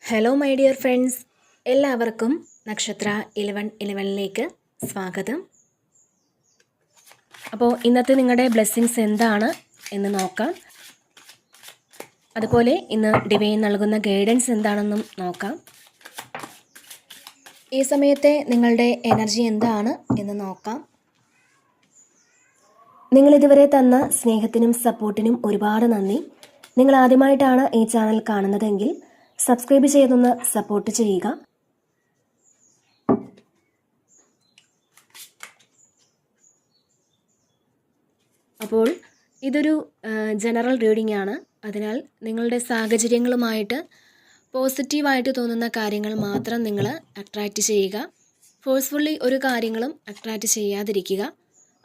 Hello my dear friends, എല്ലാവർക്കും നക്ഷത്ര 1111ലേക്ക് സ്വാഗതം. അപ്പോൾ ഇന്നത്തെ നിങ്ങളുടെ ബ്ലെസ്സിങ്സ് എന്താണ് എന്ന് നോക്കാം. അതുപോലെ ഇന്ന് ഡിവൈൻ നൽകുന്ന ഗൈഡൻസ് എന്താണെന്നും നോക്കാം. ഈ സമയത്തെ നിങ്ങളുടെ എനർജി എന്താണ് എന്ന് നോക്കാം. നിങ്ങളിതുവരെ തന്ന സ്നേഹത്തിനും സപ്പോർട്ടിനും ഒരുപാട് നന്ദി. നിങ്ങൾ ആദ്യമായിട്ടാണ് ഈ ചാനൽ കാണുന്നതെങ്കിൽ സബ്സ്ക്രൈബ് ചെയ്തൊന്ന് സപ്പോർട്ട് ചെയ്യുക. അപ്പോൾ ഇതൊരു ജനറൽ റീഡിംഗ് ആണ്. അതിനാൽ നിങ്ങളുടെ സാഹചര്യങ്ങളുമായിട്ട് പോസിറ്റീവായിട്ട് തോന്നുന്ന കാര്യങ്ങൾ മാത്രം നിങ്ങൾ അട്രാക്റ്റ് ചെയ്യുക. ഫോഴ്സ്ഫുള്ളി ഒരു കാര്യങ്ങളും അട്രാക്റ്റ് ചെയ്യാതിരിക്കുക.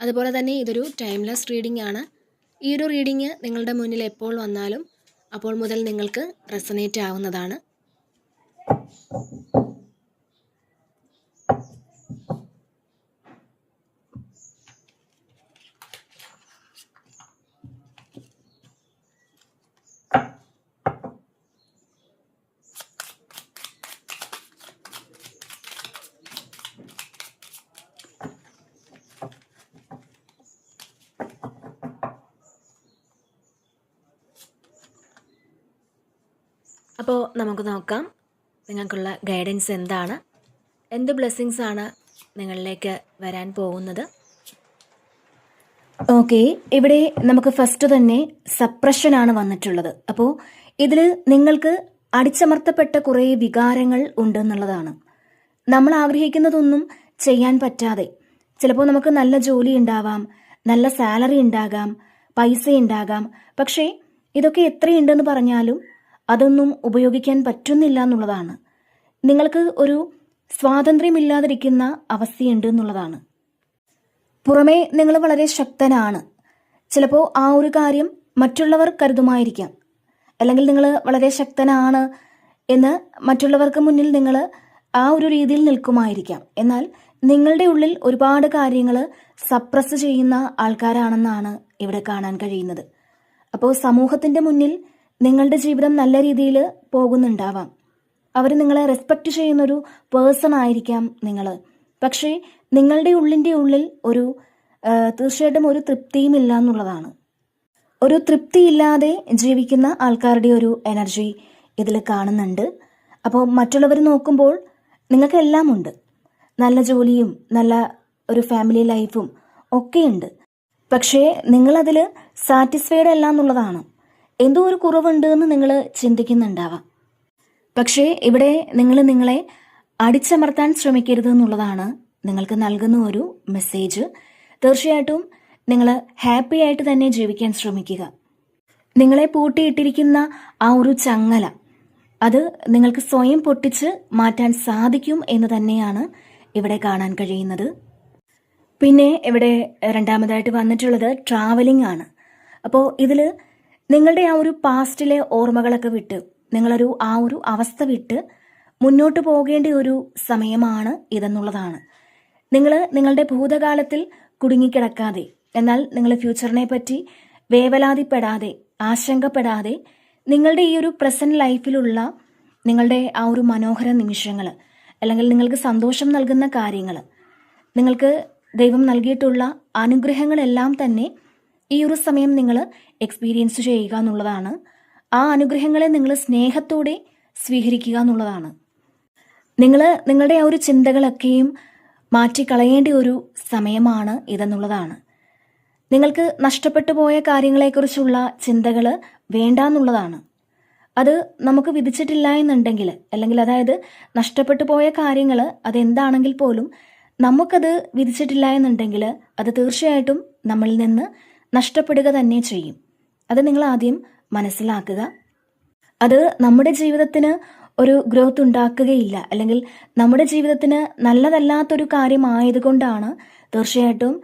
അതുപോലെ തന്നെ ഇതൊരു ടൈംലെസ് റീഡിംഗ് ആണ്. ഈ ഒരു റീഡിംഗ് നിങ്ങളുടെ മുന്നിൽ എപ്പോൾ വന്നാലും അപ്പോൾ മുതൽ നിങ്ങൾക്ക് റെസനേറ്റ് ആവുന്നതാണ്. അപ്പോൾ നമുക്ക് നോക്കാം നിങ്ങൾക്കുള്ള ഗൈഡൻസ് എന്താണ്, എന്ത് ബ്ലെസ്സിങ്സ് ആണ് നിങ്ങളിലേക്ക് വരാൻ പോകുന്നത്. ഓക്കെ, ഇവിടെ നമുക്ക് ഫസ്റ്റ് തന്നെ സപ്രഷനാണ് വന്നിട്ടുള്ളത്. അപ്പോൾ ഇതിൽ നിങ്ങൾക്ക് അടിച്ചമർത്തപ്പെട്ട കുറേ വികാരങ്ങൾ ഉണ്ടെന്നുള്ളതാണ്. നമ്മൾ ആഗ്രഹിക്കുന്നതൊന്നും ചെയ്യാൻ പറ്റാതെ, ചിലപ്പോൾ നമുക്ക് നല്ല ജോലി ഉണ്ടാവാം, നല്ല സാലറി ഉണ്ടാകാം, പൈസ ഉണ്ടാകാം. പക്ഷേ ഇതൊക്കെ എത്രയുണ്ടെന്ന് പറഞ്ഞാലും അതൊന്നും ഉപയോഗിക്കാൻ പറ്റുന്നില്ല എന്നുള്ളതാണ്. നിങ്ങൾക്ക് ഒരു സ്വാതന്ത്ര്യമില്ലാതിരിക്കുന്ന അവസ്ഥയുണ്ട് എന്നുള്ളതാണ്. പുറമേ നിങ്ങൾ വളരെ ശക്തനാണ്. ചിലപ്പോൾ ആ ഒരു കാര്യം മറ്റുള്ളവർ കരുതുമായിരിക്കാം. അല്ലെങ്കിൽ നിങ്ങൾ വളരെ ശക്തനാണ് എന്ന് മറ്റുള്ളവർക്ക് മുന്നിൽ നിങ്ങൾ ആ ഒരു രീതിയിൽ നിൽക്കുമായിരിക്കാം. എന്നാൽ നിങ്ങളുടെ ഉള്ളിൽ ഒരുപാട് കാര്യങ്ങൾ സപ്രസ് ചെയ്യുന്ന ആൾക്കാരാണെന്നാണ് ഇവിടെ കാണാൻ കഴിയുന്നത്. അപ്പോൾ സമൂഹത്തിൻ്റെ മുന്നിൽ നിങ്ങളുടെ ജീവിതം നല്ല രീതിയിൽ പോകുന്നുണ്ടാവാം. അവർ നിങ്ങളെ റെസ്പെക്റ്റ് ചെയ്യുന്നൊരു പേഴ്സൺ ആയിരിക്കാം നിങ്ങൾ. പക്ഷേ നിങ്ങളുടെ ഉള്ളിൽ ഒരു തീർച്ചയായിട്ടും ഒരു തൃപ്തിയുമില്ല എന്നുള്ളതാണ്. ഒരു തൃപ്തിയില്ലാതെ ജീവിക്കുന്ന ആൾക്കാരുടെ ഒരു എനർജി ഇതിൽ കാണുന്നുണ്ട്. അപ്പോൾ മറ്റുള്ളവർ നോക്കുമ്പോൾ നിങ്ങൾക്ക് എല്ലാം ഉണ്ട്, നല്ല ജോലിയും നല്ല ഒരു ഫാമിലി ലൈഫും ഒക്കെയുണ്ട്. പക്ഷേ നിങ്ങളതിൽ സാറ്റിസ്ഫൈഡ് അല്ല എന്നുള്ളതാണ്. എന്തോ ഒരു കുറവുണ്ട് എന്ന് നിങ്ങൾ ചിന്തിക്കുന്നുണ്ടാവാം. പക്ഷേ ഇവിടെ നിങ്ങൾ നിങ്ങളെ അടിച്ചമർത്താൻ ശ്രമിക്കരുത് എന്നുള്ളതാണ് നിങ്ങൾക്ക് നൽകുന്ന ഒരു മെസ്സേജ്. തീർച്ചയായിട്ടും നിങ്ങൾ ഹാപ്പി ആയിട്ട് തന്നെ ജീവിക്കാൻ ശ്രമിക്കുക. നിങ്ങളെ പൂട്ടിയിട്ടിരിക്കുന്ന ആ ഒരു ചങ്ങല അത് നിങ്ങൾക്ക് സ്വയം പൊട്ടിച്ച് മാറ്റാൻ സാധിക്കും എന്ന് തന്നെയാണ് ഇവിടെ കാണാൻ കഴിയുന്നത്. പിന്നെ ഇവിടെ രണ്ടാമതായിട്ട് വന്നിട്ടുള്ളത് ട്രാവലിംഗ് ആണ്. അപ്പോൾ ഇതിൽ നിങ്ങളുടെ ആ ഒരു പാസ്റ്റിലെ ഓർമ്മകളൊക്കെ വിട്ട് നിങ്ങളൊരു ആ ഒരു അവസ്ഥ വിട്ട് മുന്നോട്ട് പോകേണ്ട ഒരു സമയമാണ് ഇതെന്നുള്ളതാണ്. നിങ്ങൾ നിങ്ങളുടെ ഭൂതകാലത്തിൽ കുടുങ്ങിക്കിടക്കാതെ, എന്നാൽ നിങ്ങൾ ഫ്യൂച്ചറിനെ പറ്റി വേവലാതിപ്പെടാതെ, ആശങ്കപ്പെടാതെ നിങ്ങളുടെ ഈ ഒരു പ്രസന്റ് ലൈഫിലുള്ള നിങ്ങളുടെ ആ ഒരു മനോഹര നിമിഷങ്ങൾ, അല്ലെങ്കിൽ നിങ്ങൾക്ക് സന്തോഷം നൽകുന്ന കാര്യങ്ങൾ, നിങ്ങൾക്ക് ദൈവം നൽകിയിട്ടുള്ള അനുഗ്രഹങ്ങളെല്ലാം തന്നെ ഈ ഒരു സമയം നിങ്ങൾ എക്സ്പീരിയൻസ് ചെയ്യുക എന്നുള്ളതാണ്. ആ അനുഗ്രഹങ്ങളെ നിങ്ങൾ സ്നേഹത്തോടെ സ്വീകരിക്കുക എന്നുള്ളതാണ്. നിങ്ങൾ നിങ്ങളുടെ ആ ഒരു ചിന്തകളൊക്കെയും മാറ്റിക്കളയേണ്ട ഒരു സമയമാണ് ഇതെന്നുള്ളതാണ്. നിങ്ങൾക്ക് നഷ്ടപ്പെട്ടു പോയ കാര്യങ്ങളെക്കുറിച്ചുള്ള ചിന്തകൾ വേണ്ട എന്നുള്ളതാണ്. അത് നമുക്ക് വിധിച്ചിട്ടില്ല എന്നുണ്ടെങ്കിൽ, അല്ലെങ്കിൽ അതായത് നഷ്ടപ്പെട്ടു പോയ കാര്യങ്ങൾ അതെന്താണെങ്കിൽ പോലും നമുക്കത് വിധിച്ചിട്ടില്ല എന്നുണ്ടെങ്കിൽ അത് തീർച്ചയായിട്ടും നമ്മളിൽ നിന്ന് നഷ്ടപ്പെടുക തന്നെ ചെയ്യും. അത് നിങ്ങൾ ആദ്യം മനസ്സിലാക്കുക. അത് നമ്മുടെ ജീവിതത്തിന് ഒരു ഗ്രോത്ത് ഉണ്ടാക്കുകയില്ല, അല്ലെങ്കിൽ നമ്മുടെ ജീവിതത്തിന് നല്ലതല്ലാത്തൊരു കാര്യമായതുകൊണ്ടാണ് തീർച്ചയായിട്ടും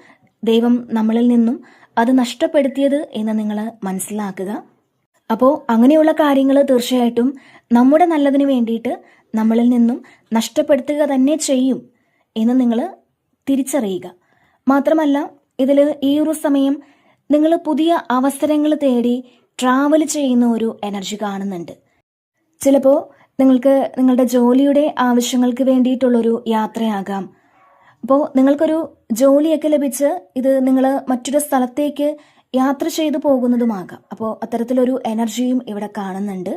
ദൈവം നമ്മളിൽ നിന്നും അത് നഷ്ടപ്പെടുത്തിയത് എന്ന് നിങ്ങൾ മനസ്സിലാക്കുക. അപ്പോൾ അങ്ങനെയുള്ള കാര്യങ്ങൾ തീർച്ചയായിട്ടും നമ്മുടെ നല്ലതിന് വേണ്ടിയിട്ട് നമ്മളിൽ നിന്നും നഷ്ടപ്പെടുത്തുക തന്നെ ചെയ്യും എന്ന് നിങ്ങൾ തിരിച്ചറിയുക. മാത്രമല്ല ഇതിൽ ഈ ഒരു സമയം നിങ്ങൾ പുതിയ അവസരങ്ങൾ തേടി ട്രാവൽ ചെയ്യുന്ന ഒരു എനർജി കാണുന്നുണ്ട്. ചിലപ്പോൾ നിങ്ങൾക്ക് നിങ്ങളുടെ ജോലിയുടെ ആവശ്യങ്ങൾക്ക് വേണ്ടിയിട്ടുള്ളൊരു യാത്രയാകാം. അപ്പോൾ നിങ്ങൾക്കൊരു ജോലിയൊക്കെ ലഭിച്ച് ഇത് നിങ്ങൾ മറ്റൊരു സ്ഥലത്തേക്ക് യാത്ര ചെയ്തു പോകുന്നതുമാകാം. അപ്പോൾ അത്തരത്തിലൊരു എനർജിയും ഇവിടെ കാണുന്നുണ്ട്.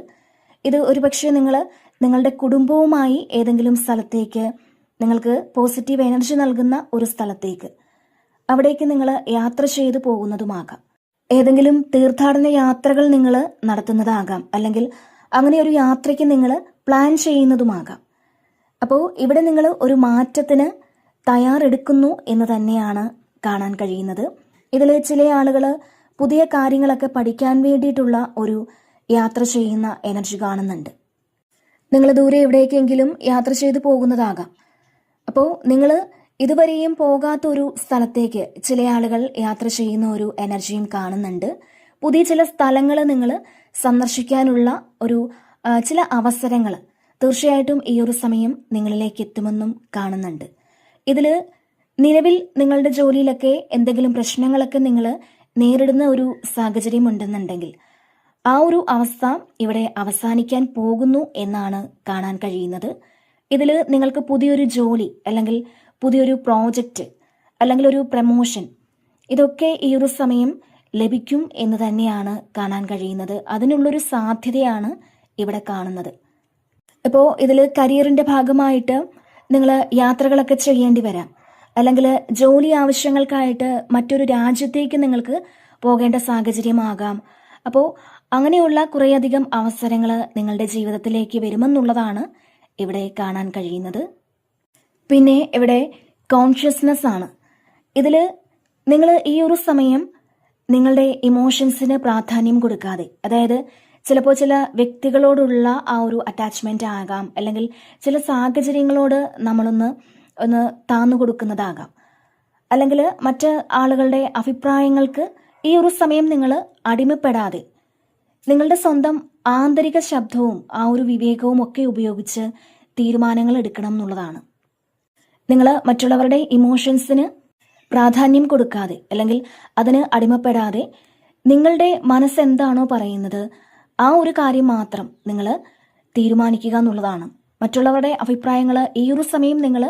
ഇത് ഒരുപക്ഷെ നിങ്ങൾ നിങ്ങളുടെ കുടുംബവുമായി ഏതെങ്കിലും സ്ഥലത്തേക്ക്, നിങ്ങൾക്ക് പോസിറ്റീവ് എനർജി നൽകുന്ന ഒരു സ്ഥലത്തേക്ക്, അവിടേക്ക് നിങ്ങൾ യാത്ര ചെയ്തു പോകുന്നതുമാകാം. ഏതെങ്കിലും തീർത്ഥാടന യാത്രകൾ നിങ്ങൾ നടത്തുന്നതാകാം, അല്ലെങ്കിൽ അങ്ങനെ ഒരു യാത്രയ്ക്ക് നിങ്ങൾ പ്ലാൻ ചെയ്യുന്നതുമാകാം. അപ്പോൾ ഇവിടെ നിങ്ങൾ ഒരു മാറ്റത്തിന് തയ്യാറെടുക്കുന്നു എന്ന് തന്നെയാണ് കാണാൻ കഴിയുന്നത്. ഇതിൽ ചില ആളുകൾ പുതിയ കാര്യങ്ങളൊക്കെ പഠിക്കാൻ വേണ്ടിയിട്ടുള്ള ഒരു യാത്ര ചെയ്യുന്ന എനർജി കാണുന്നുണ്ട്. നിങ്ങൾ ദൂരെ എവിടേക്കെങ്കിലും യാത്ര ചെയ്തു പോകുന്നതാകാം. അപ്പോൾ നിങ്ങൾ ഇതുവരെയും പോകാത്ത ഒരു സ്ഥലത്തേക്ക് ചില ആളുകൾ യാത്ര ചെയ്യുന്ന ഒരു എനർജിയും കാണുന്നുണ്ട്. പുതിയ ചില സ്ഥലങ്ങൾ നിങ്ങൾ സന്ദർശിക്കാനുള്ള ഒരു ചില അവസരങ്ങൾ തീർച്ചയായിട്ടും ഈ ഒരു സമയം നിങ്ങളിലേക്ക് എത്തുമെന്നും കാണുന്നുണ്ട്. ഇതിൽ നിലവിൽ നിങ്ങളുടെ ജോലിയിലൊക്കെ എന്തെങ്കിലും പ്രശ്നങ്ങളൊക്കെ നിങ്ങൾ നേരിടുന്ന ഒരു സാഹചര്യം ഉണ്ടെന്നുണ്ടെങ്കിൽ ആ ഒരു അവസ്ഥ ഇവിടെ അവസാനിക്കാൻ പോകുന്നു എന്നാണ് കാണാൻ കഴിയുന്നത്. ഇതിൽ നിങ്ങൾക്ക് പുതിയൊരു ജോലി, അല്ലെങ്കിൽ പുതിയൊരു പ്രോജക്റ്റ്, അല്ലെങ്കിൽ ഒരു പ്രമോഷൻ, ഇതൊക്കെ ഈ ഒരു സമയം ലഭിക്കും എന്ന് തന്നെയാണ് കാണാൻ കഴിയുന്നത്. അതിനുള്ളൊരു സാധ്യതയാണ് ഇവിടെ കാണുന്നത്. ഇപ്പോൾ ഇതിൽ കരിയറിൻ്റെ ഭാഗമായിട്ട് നിങ്ങൾ യാത്രകളൊക്കെ ചെയ്യേണ്ടി വരാം, അല്ലെങ്കിൽ ജോലി ആവശ്യങ്ങൾക്കായിട്ട് മറ്റൊരു രാജ്യത്തേക്ക് നിങ്ങൾക്ക് പോകേണ്ട സാഹചര്യമാകാം. അപ്പോൾ അങ്ങനെയുള്ള കുറേയധികം അവസരങ്ങൾ നിങ്ങളുടെ ജീവിതത്തിലേക്ക് വരുമെന്നുള്ളതാണ് ഇവിടെ കാണാൻ കഴിയുന്നത്. പിന്നെ ഇവിടെ കോൺഷ്യസ്നെസ് ആണ്. ഇതിൽ നിങ്ങൾ ഈ ഒരു സമയം നിങ്ങളുടെ ഇമോഷൻസിന് പ്രാധാന്യം കൊടുക്കാതെ, അതായത് ചിലപ്പോൾ ചില വ്യക്തികളോടുള്ള ആ ഒരു അറ്റാച്ച്മെന്റ് ആകാം, അല്ലെങ്കിൽ ചില സാഹചര്യങ്ങളോട് നമ്മളൊന്ന് താന്നു കൊടുക്കുന്നതാകാം, അല്ലെങ്കിൽ മറ്റ് ആളുകളുടെ അഭിപ്രായങ്ങൾക്ക് ഈ ഒരു സമയം നിങ്ങൾ അടിമപ്പെടാതെ നിങ്ങളുടെ സ്വന്തം ആന്തരിക ശബ്ദവും ആ ഒരു വിവേകവും ഒക്കെ ഉപയോഗിച്ച് തീരുമാനങ്ങൾ എടുക്കണം എന്നുള്ളതാണ്. നിങ്ങൾ മറ്റുള്ളവരുടെ ഇമോഷൻസിന് പ്രാധാന്യം കൊടുക്കാതെ, അല്ലെങ്കിൽ അതിന് അടിമപ്പെടാതെ നിങ്ങളുടെ മനസ്സെന്താണോ പറയുന്നത് ആ ഒരു കാര്യം മാത്രം നിങ്ങൾ തീരുമാനിക്കുക എന്നുള്ളതാണ്. മറ്റുള്ളവരുടെ അഭിപ്രായങ്ങൾ ഈ ഒരു സമയം നിങ്ങൾ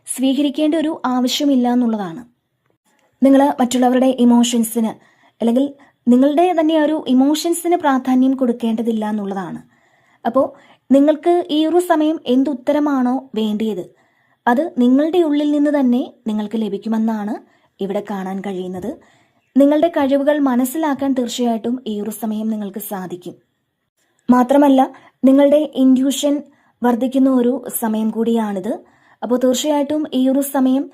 സ്വീകരിക്കേണ്ട ഒരു ആവശ്യമില്ല എന്നുള്ളതാണ്. നിങ്ങൾ മറ്റുള്ളവരുടെ ഇമോഷൻസിന്, അല്ലെങ്കിൽ നിങ്ങളുടെ തന്നെ ഒരു ഇമോഷൻസിന് പ്രാധാന്യം കൊടുക്കേണ്ടതില്ല എന്നുള്ളതാണ്. അപ്പോൾ നിങ്ങൾക്ക് ഈ ഒരു സമയം എന്തുത്തരമാണോ വേണ്ടിയത് അത് നിങ്ങളുടെ ഉള്ളിൽ നിന്ന് തന്നെ നിങ്ങൾക്ക് ലഭിക്കുമെന്നാണ് ഇവിടെ കാണാൻ കഴിയുന്നത്. നിങ്ങളുടെ കഴിവുകൾ മനസ്സിലാക്കാൻ തീർച്ചയായിട്ടും ഈ ഒരു സമയം നിങ്ങൾക്ക് സാധിക്കും. മാത്രമല്ല നിങ്ങളുടെ ഇൻറ്റ്യൂഷൻ വർദ്ധിക്കുന്ന ഒരു സമയം കൂടിയാണിത്. അപ്പോൾ തീർച്ചയായിട്ടും ഈ ഒരു സമയം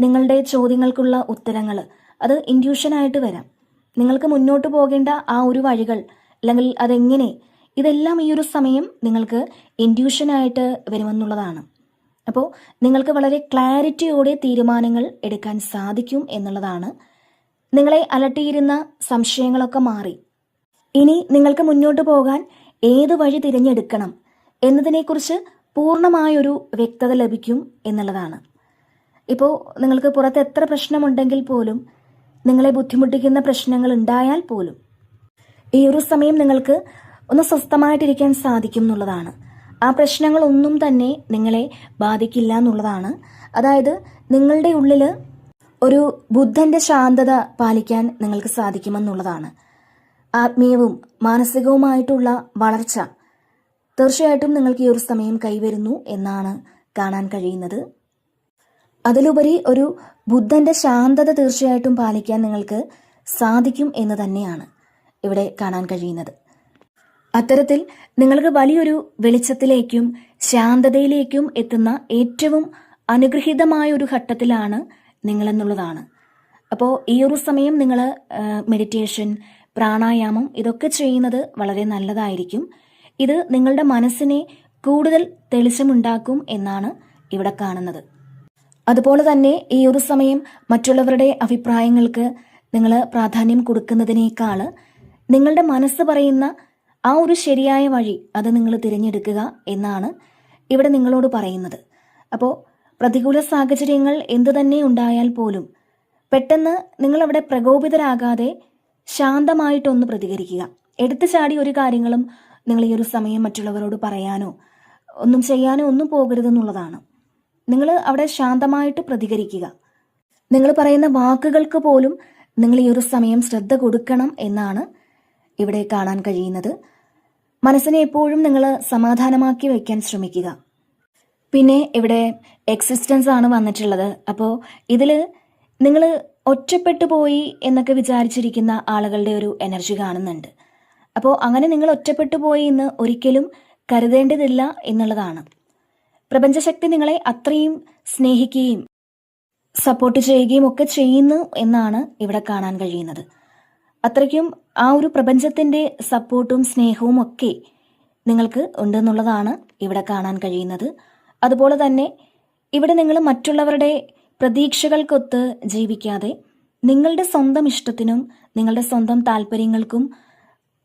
നിങ്ങളുടെ ചോദ്യങ്ങൾക്കുള്ള ഉത്തരങ്ങൾ അത് ഇൻറ്റ്യൂഷനായിട്ട് വരാം. നിങ്ങൾക്ക് മുന്നോട്ട് പോകേണ്ട ആ ഒരു വഴികൾ, അല്ലെങ്കിൽ അതെങ്ങനെ, ഇതെല്ലാം ഈ ഒരു സമയം നിങ്ങൾക്ക് ഇൻറ്റ്യൂഷനായിട്ട് വരുമെന്നുള്ളതാണ്. അപ്പോൾ നിങ്ങൾക്ക് വളരെ ക്ലാരിറ്റിയോടെ തീരുമാനങ്ങൾ എടുക്കാൻ സാധിക്കും എന്നുള്ളതാണ്. നിങ്ങളെ അലട്ടിയിരുന്ന സംശയങ്ങളൊക്കെ മാറി ഇനി നിങ്ങൾക്ക് മുന്നോട്ട് പോകാൻ ഏത് വഴി തിരഞ്ഞെടുക്കണം എന്നതിനെക്കുറിച്ച് പൂർണ്ണമായൊരു വ്യക്തത ലഭിക്കും എന്നുള്ളതാണ്. ഇപ്പോൾ നിങ്ങൾക്ക് പുറത്ത് എത്ര പ്രശ്നമുണ്ടെങ്കിൽ പോലും, നിങ്ങളെ ബുദ്ധിമുട്ടിക്കുന്ന പ്രശ്നങ്ങൾ ഉണ്ടായാൽ പോലും ഈ ഒരു സമയം നിങ്ങൾക്ക് ഒന്ന് സ്വസ്ഥമായിട്ടിരിക്കാൻ സാധിക്കും എന്നുള്ളതാണ്. ആ പ്രശ്നങ്ങളൊന്നും തന്നെ നിങ്ങളെ ബാധിക്കില്ല എന്നുള്ളതാണ്. അതായത് നിങ്ങളുടെ ഉള്ളിൽ ഒരു ബുദ്ധന്റെ ശാന്തത പാലിക്കാൻ നിങ്ങൾക്ക് സാധിക്കുമെന്നുള്ളതാണ്. ആത്മീയവും മാനസികവുമായിട്ടുള്ള വളർച്ച തീർച്ചയായിട്ടും നിങ്ങൾക്ക് ഈ ഒരു സമയം കൈവരുന്നു എന്നാണ് കാണാൻ കഴിയുന്നത്. അതിലുപരി ഒരു ബുദ്ധന്റെ ശാന്തത തീർച്ചയായിട്ടും പാലിക്കാൻ നിങ്ങൾക്ക് സാധിക്കും എന്ന് തന്നെയാണ് ഇവിടെ കാണാൻ കഴിയുന്നത്. അത്തരത്തിൽ നിങ്ങൾക്ക് വലിയൊരു വെളിച്ചത്തിലേക്കും ശാന്തതയിലേക്കും എത്തുന്ന ഏറ്റവും അനുഗ്രഹീതമായ ഒരു ഘട്ടത്തിലാണ് നിങ്ങളെന്നുള്ളതാണ്. അപ്പോൾ ഈ ഒരു സമയം നിങ്ങൾ മെഡിറ്റേഷൻ, പ്രാണായാമം ഇതൊക്കെ ചെയ്യുന്നത് വളരെ നല്ലതായിരിക്കും. ഇത് നിങ്ങളുടെ മനസ്സിനെ കൂടുതൽ തെളിച്ചമുണ്ടാക്കും എന്നാണ് ഇവിടെ കാണുന്നത്. അതുപോലെ തന്നെ ഈ ഒരു സമയം മറ്റുള്ളവരുടെ അഭിപ്രായങ്ങൾക്ക് നിങ്ങൾ പ്രാധാന്യം കൊടുക്കുന്നതിനേക്കാൾ നിങ്ങളുടെ മനസ്സ് പറയുന്ന ആ ഒരു ശരിയായ വഴി അത് നിങ്ങൾ തിരഞ്ഞെടുക്കുക എന്നാണ് ഇവിടെ നിങ്ങളോട് പറയുന്നത്. അപ്പോൾ പ്രതികൂല സാഹചര്യങ്ങൾ എന്തു തന്നെ ഉണ്ടായാൽ പോലും പെട്ടെന്ന് നിങ്ങളവിടെ പ്രകോപിതരാകാതെ ശാന്തമായിട്ടൊന്ന് പ്രതികരിക്കുക. എടുത്തു ചാടി ഒരു കാര്യങ്ങളും നിങ്ങൾ ഈ ഒരു സമയം മറ്റുള്ളവരോട് പറയാനോ ഒന്നും ചെയ്യാനോ ഒന്നും പോകരുതെന്നുള്ളതാണ്. നിങ്ങൾ അവിടെ ശാന്തമായിട്ട് പ്രതികരിക്കുക. നിങ്ങൾ പറയുന്ന വാക്കുകൾക്ക് പോലും നിങ്ങൾ ഈ ഒരു സമയം ശ്രദ്ധ കൊടുക്കണം എന്നാണ് ഇവിടെ കാണാൻ കഴിയുന്നത്. മനസ്സിനെ എപ്പോഴും നിങ്ങൾ സമാധാനമാക്കി വയ്ക്കാൻ ശ്രമിക്കുക. പിന്നെ ഇവിടെ എക്സിസ്റ്റൻസ് ആണ് വന്നിട്ടുള്ളത്. അപ്പോൾ ഇതിൽ നിങ്ങൾ ഒറ്റപ്പെട്ടു പോയി എന്നൊക്കെ വിചാരിച്ചിരിക്കുന്ന ആളുകളുടെ ഒരു എനർജി കാണുന്നുണ്ട്. അപ്പോൾ അങ്ങനെ നിങ്ങൾ ഒറ്റപ്പെട്ടു പോയി എന്ന് ഒരിക്കലും കരുതേണ്ടതില്ല എന്നുള്ളതാണ്. പ്രപഞ്ചശക്തി നിങ്ങളെ അത്രയും സ്നേഹിക്കുകയും സപ്പോർട്ട് ചെയ്യുകയും ഒക്കെ ചെയ്യുന്നു എന്നാണ് ഇവിടെ കാണാൻ കഴിയുന്നത്. അത്രയ്ക്കും ആ ഒരു പ്രപഞ്ചത്തിൻ്റെ സപ്പോർട്ടും സ്നേഹവും ഒക്കെ നിങ്ങൾക്ക് ഉണ്ടെന്നുള്ളതാണ് ഇവിടെ കാണാൻ കഴിയുന്നത്. അതുപോലെ തന്നെ ഇവിടെ നിങ്ങൾ മറ്റുള്ളവരുടെ പ്രതീക്ഷകൾക്കൊത്ത് ജീവിക്കാതെ നിങ്ങളുടെ സ്വന്തം ഇഷ്ടത്തിനും നിങ്ങളുടെ സ്വന്തം താല്പര്യങ്ങൾക്കും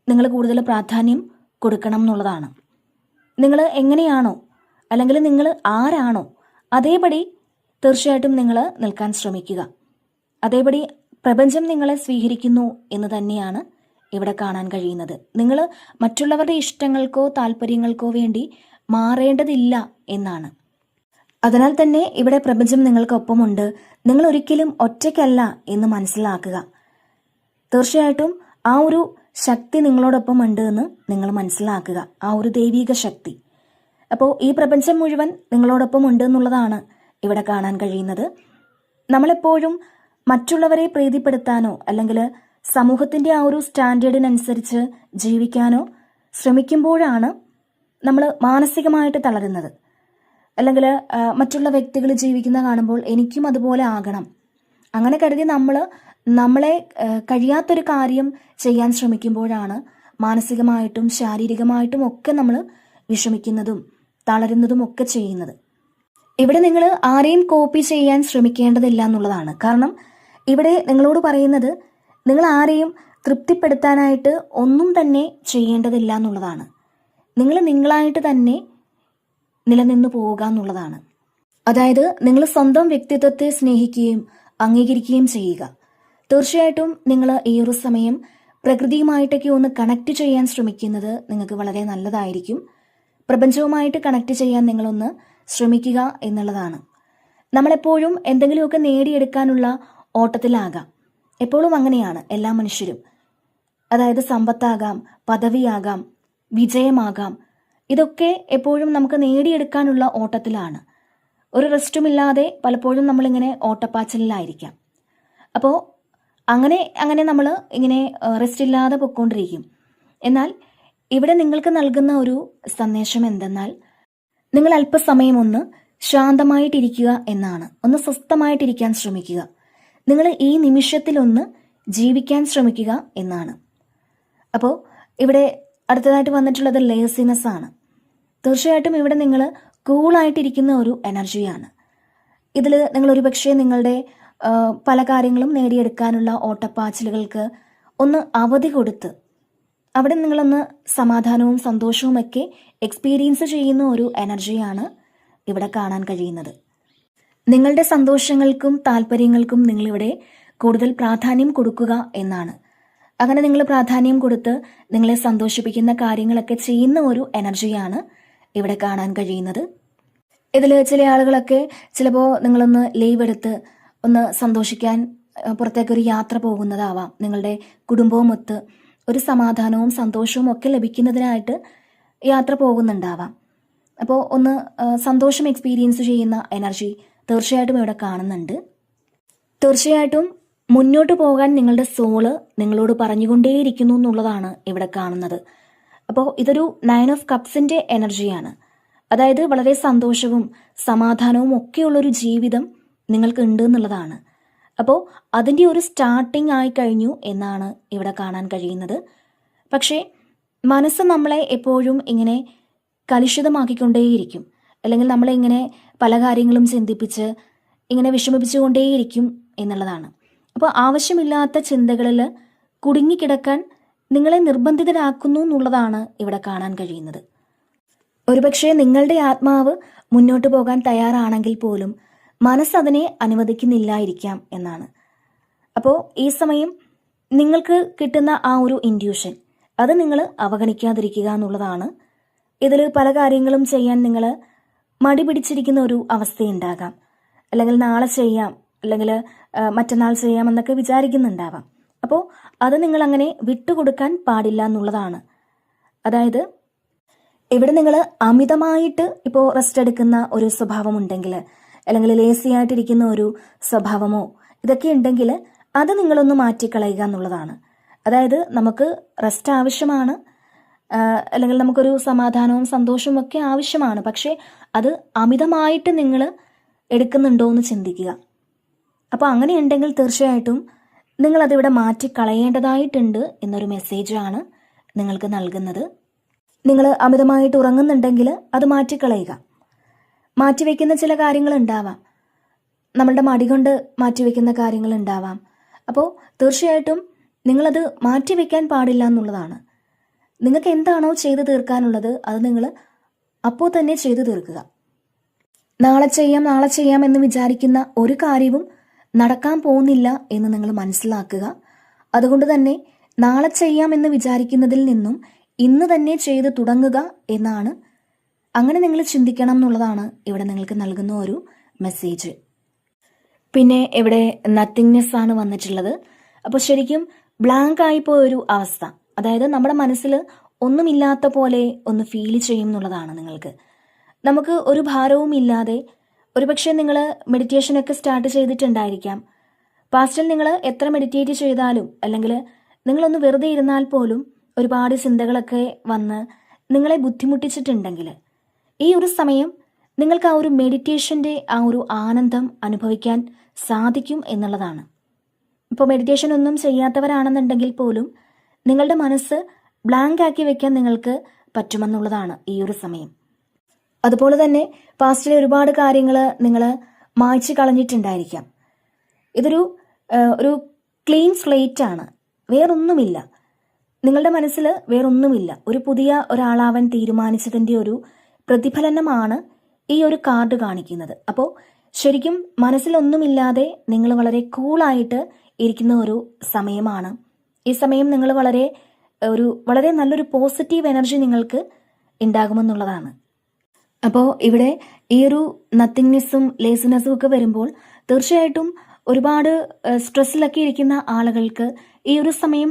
നിങ്ങൾ കൂടുതൽ പ്രാധാന്യം കൊടുക്കണം എന്നുള്ളതാണ്. നിങ്ങൾ എങ്ങനെയാണോ അല്ലെങ്കിൽ നിങ്ങൾ ആരാണോ അതേപടി തീർച്ചയായിട്ടും നിങ്ങൾ നിൽക്കാൻ ശ്രമിക്കുക. അതേപടി പ്രപഞ്ചം നിങ്ങളെ സ്വീകരിക്കുന്നു എന്ന് തന്നെയാണ് ഇവിടെ കാണാൻ കഴിയുന്നത്. നിങ്ങൾ മറ്റുള്ളവരുടെ ഇഷ്ടങ്ങൾക്കോ താല്പര്യങ്ങൾക്കോ വേണ്ടി മാറേണ്ടതില്ല എന്നാണ്. അതിനാൽ തന്നെ ഇവിടെ പ്രപഞ്ചം നിങ്ങൾക്കൊപ്പമുണ്ട്. നിങ്ങൾ ഒരിക്കലും ഒറ്റയ്ക്കല്ല എന്ന് മനസ്സിലാക്കുക. തീർച്ചയായിട്ടും ആ ഒരു ശക്തി നിങ്ങളോടൊപ്പം ഉണ്ട് എന്ന് നിങ്ങൾ മനസ്സിലാക്കുക, ആ ഒരു ദൈവിക ശക്തി. അപ്പോൾ ഈ പ്രപഞ്ചം മുഴുവൻ നിങ്ങളോടൊപ്പം ഉണ്ട് എന്നുള്ളതാണ് ഇവിടെ കാണാൻ കഴിയുന്നത്. നമ്മളെപ്പോഴും മറ്റുള്ളവരെ പ്രീതിപ്പെടുത്താനോ അല്ലെങ്കിൽ സമൂഹത്തിൻ്റെ ആ ഒരു സ്റ്റാൻഡേർഡിനനുസരിച്ച് ജീവിക്കാനോ ശ്രമിക്കുമ്പോഴാണ് നമ്മൾ മാനസികമായിട്ട് തളരുന്നത്. അല്ലെങ്കിൽ മറ്റുള്ള വ്യക്തികൾ ജീവിക്കുന്ന കാണുമ്പോൾ എനിക്കും അതുപോലെ ആകണം, അങ്ങനെ കരുതി നമ്മളെ കഴിയാത്തൊരു കാര്യം ചെയ്യാൻ ശ്രമിക്കുമ്പോഴാണ് മാനസികമായിട്ടും ശാരീരികമായിട്ടും ഒക്കെ നമ്മൾ വിഷമിക്കുന്നതും തളരുന്നതും ഒക്കെ ചെയ്യുന്നത്. ഇവിടെ നിങ്ങൾ ആരെയും കോപ്പി ചെയ്യാൻ ശ്രമിക്കേണ്ടതില്ല എന്നുള്ളതാണ്. കാരണം ഇവിടെ നിങ്ങളോട് പറയുന്നത് നിങ്ങൾ ആരെയും തൃപ്തിപ്പെടുത്താനായിട്ട് ഒന്നും തന്നെ ചെയ്യേണ്ടതില്ല എന്നുള്ളതാണ്. നിങ്ങൾ നിങ്ങളായിട്ട് തന്നെ നിലനിന്നു പോവുക എന്നുള്ളതാണ്. അതായത് നിങ്ങൾ സ്വന്തം വ്യക്തിത്വത്തെ സ്നേഹിക്കുകയും അംഗീകരിക്കുകയും ചെയ്യുക. തീർച്ചയായിട്ടും നിങ്ങൾ ഈ ഒരു സമയം പ്രകൃതിയുമായിട്ടൊക്കെ ഒന്ന് കണക്ട് ചെയ്യാൻ ശ്രമിക്കുന്നത് നിങ്ങൾക്ക് വളരെ നല്ലതായിരിക്കും. പ്രപഞ്ചവുമായിട്ട് കണക്ട് ചെയ്യാൻ നിങ്ങളൊന്ന് ശ്രമിക്കുക എന്നുള്ളതാണ്. നമ്മളെപ്പോഴും എന്തെങ്കിലുമൊക്കെ നേടിയെടുക്കാനുള്ള ഓട്ടത്തിലാകാം. എപ്പോഴും അങ്ങനെയാണ് എല്ലാ മനുഷ്യരും. അതായത് സമ്പത്താകാം, പദവിയാകാം, വിജയമാകാം, ഇതൊക്കെ എപ്പോഴും നമുക്ക് നേടിയെടുക്കാനുള്ള ഓട്ടത്തിലാണ്. ഒരു റെസ്റ്റുമില്ലാതെ പലപ്പോഴും നമ്മളിങ്ങനെ ഓട്ടപ്പാച്ചിലായിരിക്കാം. അപ്പോൾ അങ്ങനെ നമ്മൾ ഇങ്ങനെ റെസ്റ്റ് ഇല്ലാതെ പൊയ്ക്കൊണ്ടിരിക്കും. എന്നാൽ ഇവിടെ നിങ്ങൾക്ക് നൽകുന്ന ഒരു സന്ദേശം എന്തെന്നാൽ നിങ്ങൾ അല്പസമയം ഒന്ന് ശാന്തമായിട്ടിരിക്കുക എന്നാണ്. ഒന്ന് സ്വസ്ഥമായിട്ടിരിക്കാൻ ശ്രമിക്കുക. നിങ്ങൾ ഈ നിമിഷത്തിലൊന്ന് ജീവിക്കാൻ ശ്രമിക്കുക എന്നാണ്. അപ്പോൾ ഇവിടെ അടുത്തതായിട്ട് വന്നിട്ടുള്ളത് ലേസിനെസ് ആണ്. തീർച്ചയായിട്ടും ഇവിടെ നിങ്ങൾ കൂളായിട്ടിരിക്കുന്ന ഒരു എനർജിയാണ്. ഇതിൽ നിങ്ങൾ ഒരുപക്ഷെ നിങ്ങളുടെ പല കാര്യങ്ങളും നേടിയെടുക്കാനുള്ള ഓട്ടപ്പാച്ചിലുകൾക്ക് ഒന്ന് അവധി കൊടുത്ത് അവിടെ നിങ്ങളൊന്ന് സമാധാനവും സന്തോഷവും ഒക്കെ എക്സ്പീരിയൻസ് ചെയ്യുന്ന ഒരു എനർജിയാണ് ഇവിടെ കാണാൻ കഴിയുന്നത്. നിങ്ങളുടെ സന്തോഷങ്ങൾക്കും താല്പര്യങ്ങൾക്കും നിങ്ങളിവിടെ കൂടുതൽ പ്രാധാന്യം കൊടുക്കുക എന്നാണ്. അങ്ങനെ നിങ്ങൾ പ്രാധാന്യം കൊടുത്ത് നിങ്ങളെ സന്തോഷിപ്പിക്കുന്ന കാര്യങ്ങളൊക്കെ ചെയ്യുന്ന ഒരു എനർജിയാണ് ഇവിടെ കാണാൻ കഴിയുന്നത്. ഇതിൽ ചില ആളുകളൊക്കെ ചിലപ്പോൾ നിങ്ങളൊന്ന് ലീവ് എടുത്ത് ഒന്ന് സന്തോഷിക്കാൻ പുറത്തേക്കൊരു യാത്ര പോകുന്നതാവാം. നിങ്ങളുടെ കുടുംബവുമൊത്ത് ഒരു സമാധാനവും സന്തോഷവും ഒക്കെ ലഭിക്കുന്നതിനായിട്ട് യാത്ര പോകുന്നുണ്ടാവാം. അപ്പോൾ ഒന്ന് സന്തോഷം എക്സ്പീരിയൻസ് ചെയ്യുന്ന എനർജി തീർച്ചയായിട്ടും ഇവിടെ കാണുന്നുണ്ട്. തീർച്ചയായിട്ടും മുന്നോട്ട് പോകാൻ നിങ്ങളുടെ സോള് നിങ്ങളോട് പറഞ്ഞുകൊണ്ടേയിരിക്കുന്നു എന്നുള്ളതാണ് ഇവിടെ കാണുന്നത്. അപ്പോൾ ഇതൊരു 9 ഓഫ് കപ്സിൻ്റെ എനർജിയാണ്. അതായത് വളരെ സന്തോഷവും സമാധാനവും ഒക്കെയുള്ളൊരു ജീവിതം നിങ്ങൾക്ക് ഉണ്ട് എന്നുള്ളതാണ്. അപ്പോൾ അതിൻ്റെ ഒരു സ്റ്റാർട്ടിംഗ് ആയി കഴിഞ്ഞു എന്നാണ് ഇവിടെ കാണാൻ കഴിയുന്നത്. പക്ഷേ മനസ്സ് നമ്മളെ എപ്പോഴും ഇങ്ങനെ കലുഷിതമാക്കിക്കൊണ്ടേയിരിക്കും. അല്ലെങ്കിൽ നമ്മളെ ഇങ്ങനെ പല കാര്യങ്ങളും ചിന്തിപ്പിച്ച് ഇങ്ങനെ വിഷമിപ്പിച്ചുകൊണ്ടേയിരിക്കും എന്നുള്ളതാണ്. അപ്പോൾ ആവശ്യമില്ലാത്ത ചിന്തകളിൽ കുടുങ്ങിക്കിടക്കാൻ നിങ്ങളെ നിർബന്ധിതരാക്കുന്നു എന്നുള്ളതാണ് ഇവിടെ കാണാൻ കഴിയുന്നത്. ഒരുപക്ഷെ നിങ്ങളുടെ ആത്മാവ് മുന്നോട്ട് പോകാൻ തയ്യാറാണെങ്കിൽ പോലും മനസ്സതിനെ അനുവദിക്കുന്നില്ലായിരിക്കാം എന്നാണ്. അപ്പോൾ ഈ സമയം നിങ്ങൾക്ക് കിട്ടുന്ന ആ ഒരു ഇൻഡ്യൂഷൻ അത് നിങ്ങൾ അവഗണിക്കാതിരിക്കുക എന്നുള്ളതാണ് ഇതിൽ പല കാര്യങ്ങളും ചെയ്യാൻ നിങ്ങൾ മടി പിടിച്ചിരിക്കുന്ന ഒരു അവസ്ഥയുണ്ടാകാം. അല്ലെങ്കിൽ നാളെ ചെയ്യാം, അല്ലെങ്കിൽ മറ്റന്നാൾ ചെയ്യാമെന്നൊക്കെ വിചാരിക്കുന്നുണ്ടാവാം. അപ്പോൾ അത് നിങ്ങളങ്ങനെ വിട്ടുകൊടുക്കാൻ പാടില്ല എന്നുള്ളതാണ്. അതായത് ഇവിടെ നിങ്ങൾ അമിതമായിട്ട് ഇപ്പോൾ റെസ്റ്റ് എടുക്കുന്ന ഒരു സ്വഭാവമുണ്ടെങ്കിൽ, അല്ലെങ്കിൽ ലേസി ആയിട്ടിരിക്കുന്ന ഒരു സ്വഭാവമോ ഇതൊക്കെ ഉണ്ടെങ്കിൽ അത് നിങ്ങളൊന്ന് മാറ്റിക്കളയുക എന്നുള്ളതാണ്. അതായത് നമുക്ക് റെസ്റ്റ് ആവശ്യമാണ്, അല്ലെങ്കിൽ നമുക്കൊരു സമാധാനവും സന്തോഷവും ഒക്കെ ആവശ്യമാണ്. പക്ഷേ അത് അമിതമായിട്ട് നിങ്ങൾ എടുക്കുന്നുണ്ടോ എന്ന് ചിന്തിക്കുക. അപ്പോൾ അങ്ങനെയുണ്ടെങ്കിൽ തീർച്ചയായിട്ടും നിങ്ങളതിവിടെ മാറ്റിക്കളയേണ്ടതായിട്ടുണ്ട് എന്നൊരു മെസ്സേജാണ് നിങ്ങൾക്ക് നൽകുന്നത്. നിങ്ങൾ അമിതമായിട്ട് ഉറങ്ങുന്നുണ്ടെങ്കിൽ അത് മാറ്റിക്കളയുക. മാറ്റിവെക്കുന്ന ചില കാര്യങ്ങളുണ്ടാവാം, നമ്മളുടെ മടി കൊണ്ട് മാറ്റിവെക്കുന്ന കാര്യങ്ങളുണ്ടാവാം. അപ്പോൾ തീർച്ചയായിട്ടും നിങ്ങളത് മാറ്റിവെക്കാൻ പാടില്ല എന്നുള്ളതാണ്. നിങ്ങൾക്ക് എന്താണോ ചെയ്തു തീർക്കാനുള്ളത് അത് നിങ്ങൾ അപ്പോൾ തന്നെ ചെയ്തു തീർക്കുക. നാളെ ചെയ്യാം എന്ന് വിചാരിക്കുന്ന ഒരു കാര്യവും നടക്കാൻ പോകുന്നില്ല എന്ന് നിങ്ങൾ മനസ്സിലാക്കുക. അതുകൊണ്ട് തന്നെ നാളെ ചെയ്യാമെന്ന് വിചാരിക്കുന്നതിൽ നിന്നും ഇന്ന് തന്നെ ചെയ്ത് തുടങ്ങുക എന്നാണ്. അങ്ങനെ നിങ്ങൾ ചിന്തിക്കണം എന്നുള്ളതാണ് ഇവിടെ നിങ്ങൾക്ക് നൽകുന്ന ഒരു മെസ്സേജ്. പിന്നെ ഇവിടെ നത്തിങ്നെസ് ആണ് വന്നിട്ടുള്ളത്. അപ്പോൾ ശരിക്കും ബ്ലാങ്ക് ആയിപ്പോയൊരു അവസ്ഥ, അതായത് നമ്മുടെ മനസ്സിൽ ഒന്നുമില്ലാത്ത പോലെ ഒന്ന് ഫീൽ ചെയ്യും എന്നുള്ളതാണ് നിങ്ങൾക്ക്. നമുക്ക് ഒരു ഭാരവും ഇല്ലാതെ, ഒരുപക്ഷെ നിങ്ങൾ മെഡിറ്റേഷനൊക്കെ സ്റ്റാർട്ട് ചെയ്തിട്ടുണ്ടായിരിക്കാം. പാസ്റ്റിൽ നിങ്ങൾ എത്ര മെഡിറ്റേറ്റ് ചെയ്താലും, അല്ലെങ്കിൽ നിങ്ങളൊന്ന് വെറുതെ ഇരുന്നാൽ പോലും ഒരുപാട് ചിന്തകളൊക്കെ വന്ന് നിങ്ങളെ ബുദ്ധിമുട്ടിച്ചിട്ടുണ്ടെങ്കിൽ ഈ ഒരു സമയം നിങ്ങൾക്ക് ആ ഒരു മെഡിറ്റേഷൻ്റെ ആ ഒരു ആനന്ദം അനുഭവിക്കാൻ സാധിക്കും എന്നുള്ളതാണ്. ഇപ്പോൾ മെഡിറ്റേഷൻ ഒന്നും ചെയ്യാത്തവരാണെന്നുണ്ടെങ്കിൽ പോലും നിങ്ങളുടെ മനസ്സ് ബ്ലാങ്ക് ആക്കി വെക്കാൻ നിങ്ങൾക്ക് പറ്റുമെന്നുള്ളതാണ് ഈ ഒരു സമയം. അതുപോലെ തന്നെ പാസ്റ്റിലെ ഒരുപാട് കാര്യങ്ങൾ നിങ്ങൾ മായ്ച്ചു കളഞ്ഞിട്ടുണ്ടായിരിക്കാം. ഒരു ക്ലീൻ സ്ലേറ്റ് ആണ്, വേറൊന്നുമില്ല. നിങ്ങളുടെ മനസ്സിൽ വേറൊന്നുമില്ല. ഒരു പുതിയ ഒരാളാവാൻ തീരുമാനിച്ചതിൻ്റെ ഒരു പ്രതിഫലനമാണ് ഈ ഒരു കാർഡ് കാണിക്കുന്നത്. അപ്പോൾ ശരിക്കും മനസ്സിലൊന്നുമില്ലാതെ നിങ്ങൾ വളരെ കൂളായിട്ട് ഇരിക്കുന്ന ഒരു സമയമാണ്. ഈ സമയം നിങ്ങൾ വളരെ നല്ലൊരു പോസിറ്റീവ് എനർജി നിങ്ങൾക്ക് ഉണ്ടാകുമെന്നുള്ളതാണ്. അപ്പോൾ ഇവിടെ ഈ ഒരു നത്തിങ്നെസ്സും ലേസിനെസ്സും ഒക്കെ വരുമ്പോൾ തീർച്ചയായിട്ടും ഒരുപാട് സ്ട്രെസ്സിലൊക്കെ ഇരിക്കുന്ന ആളുകൾക്ക് ഈ ഒരു സമയം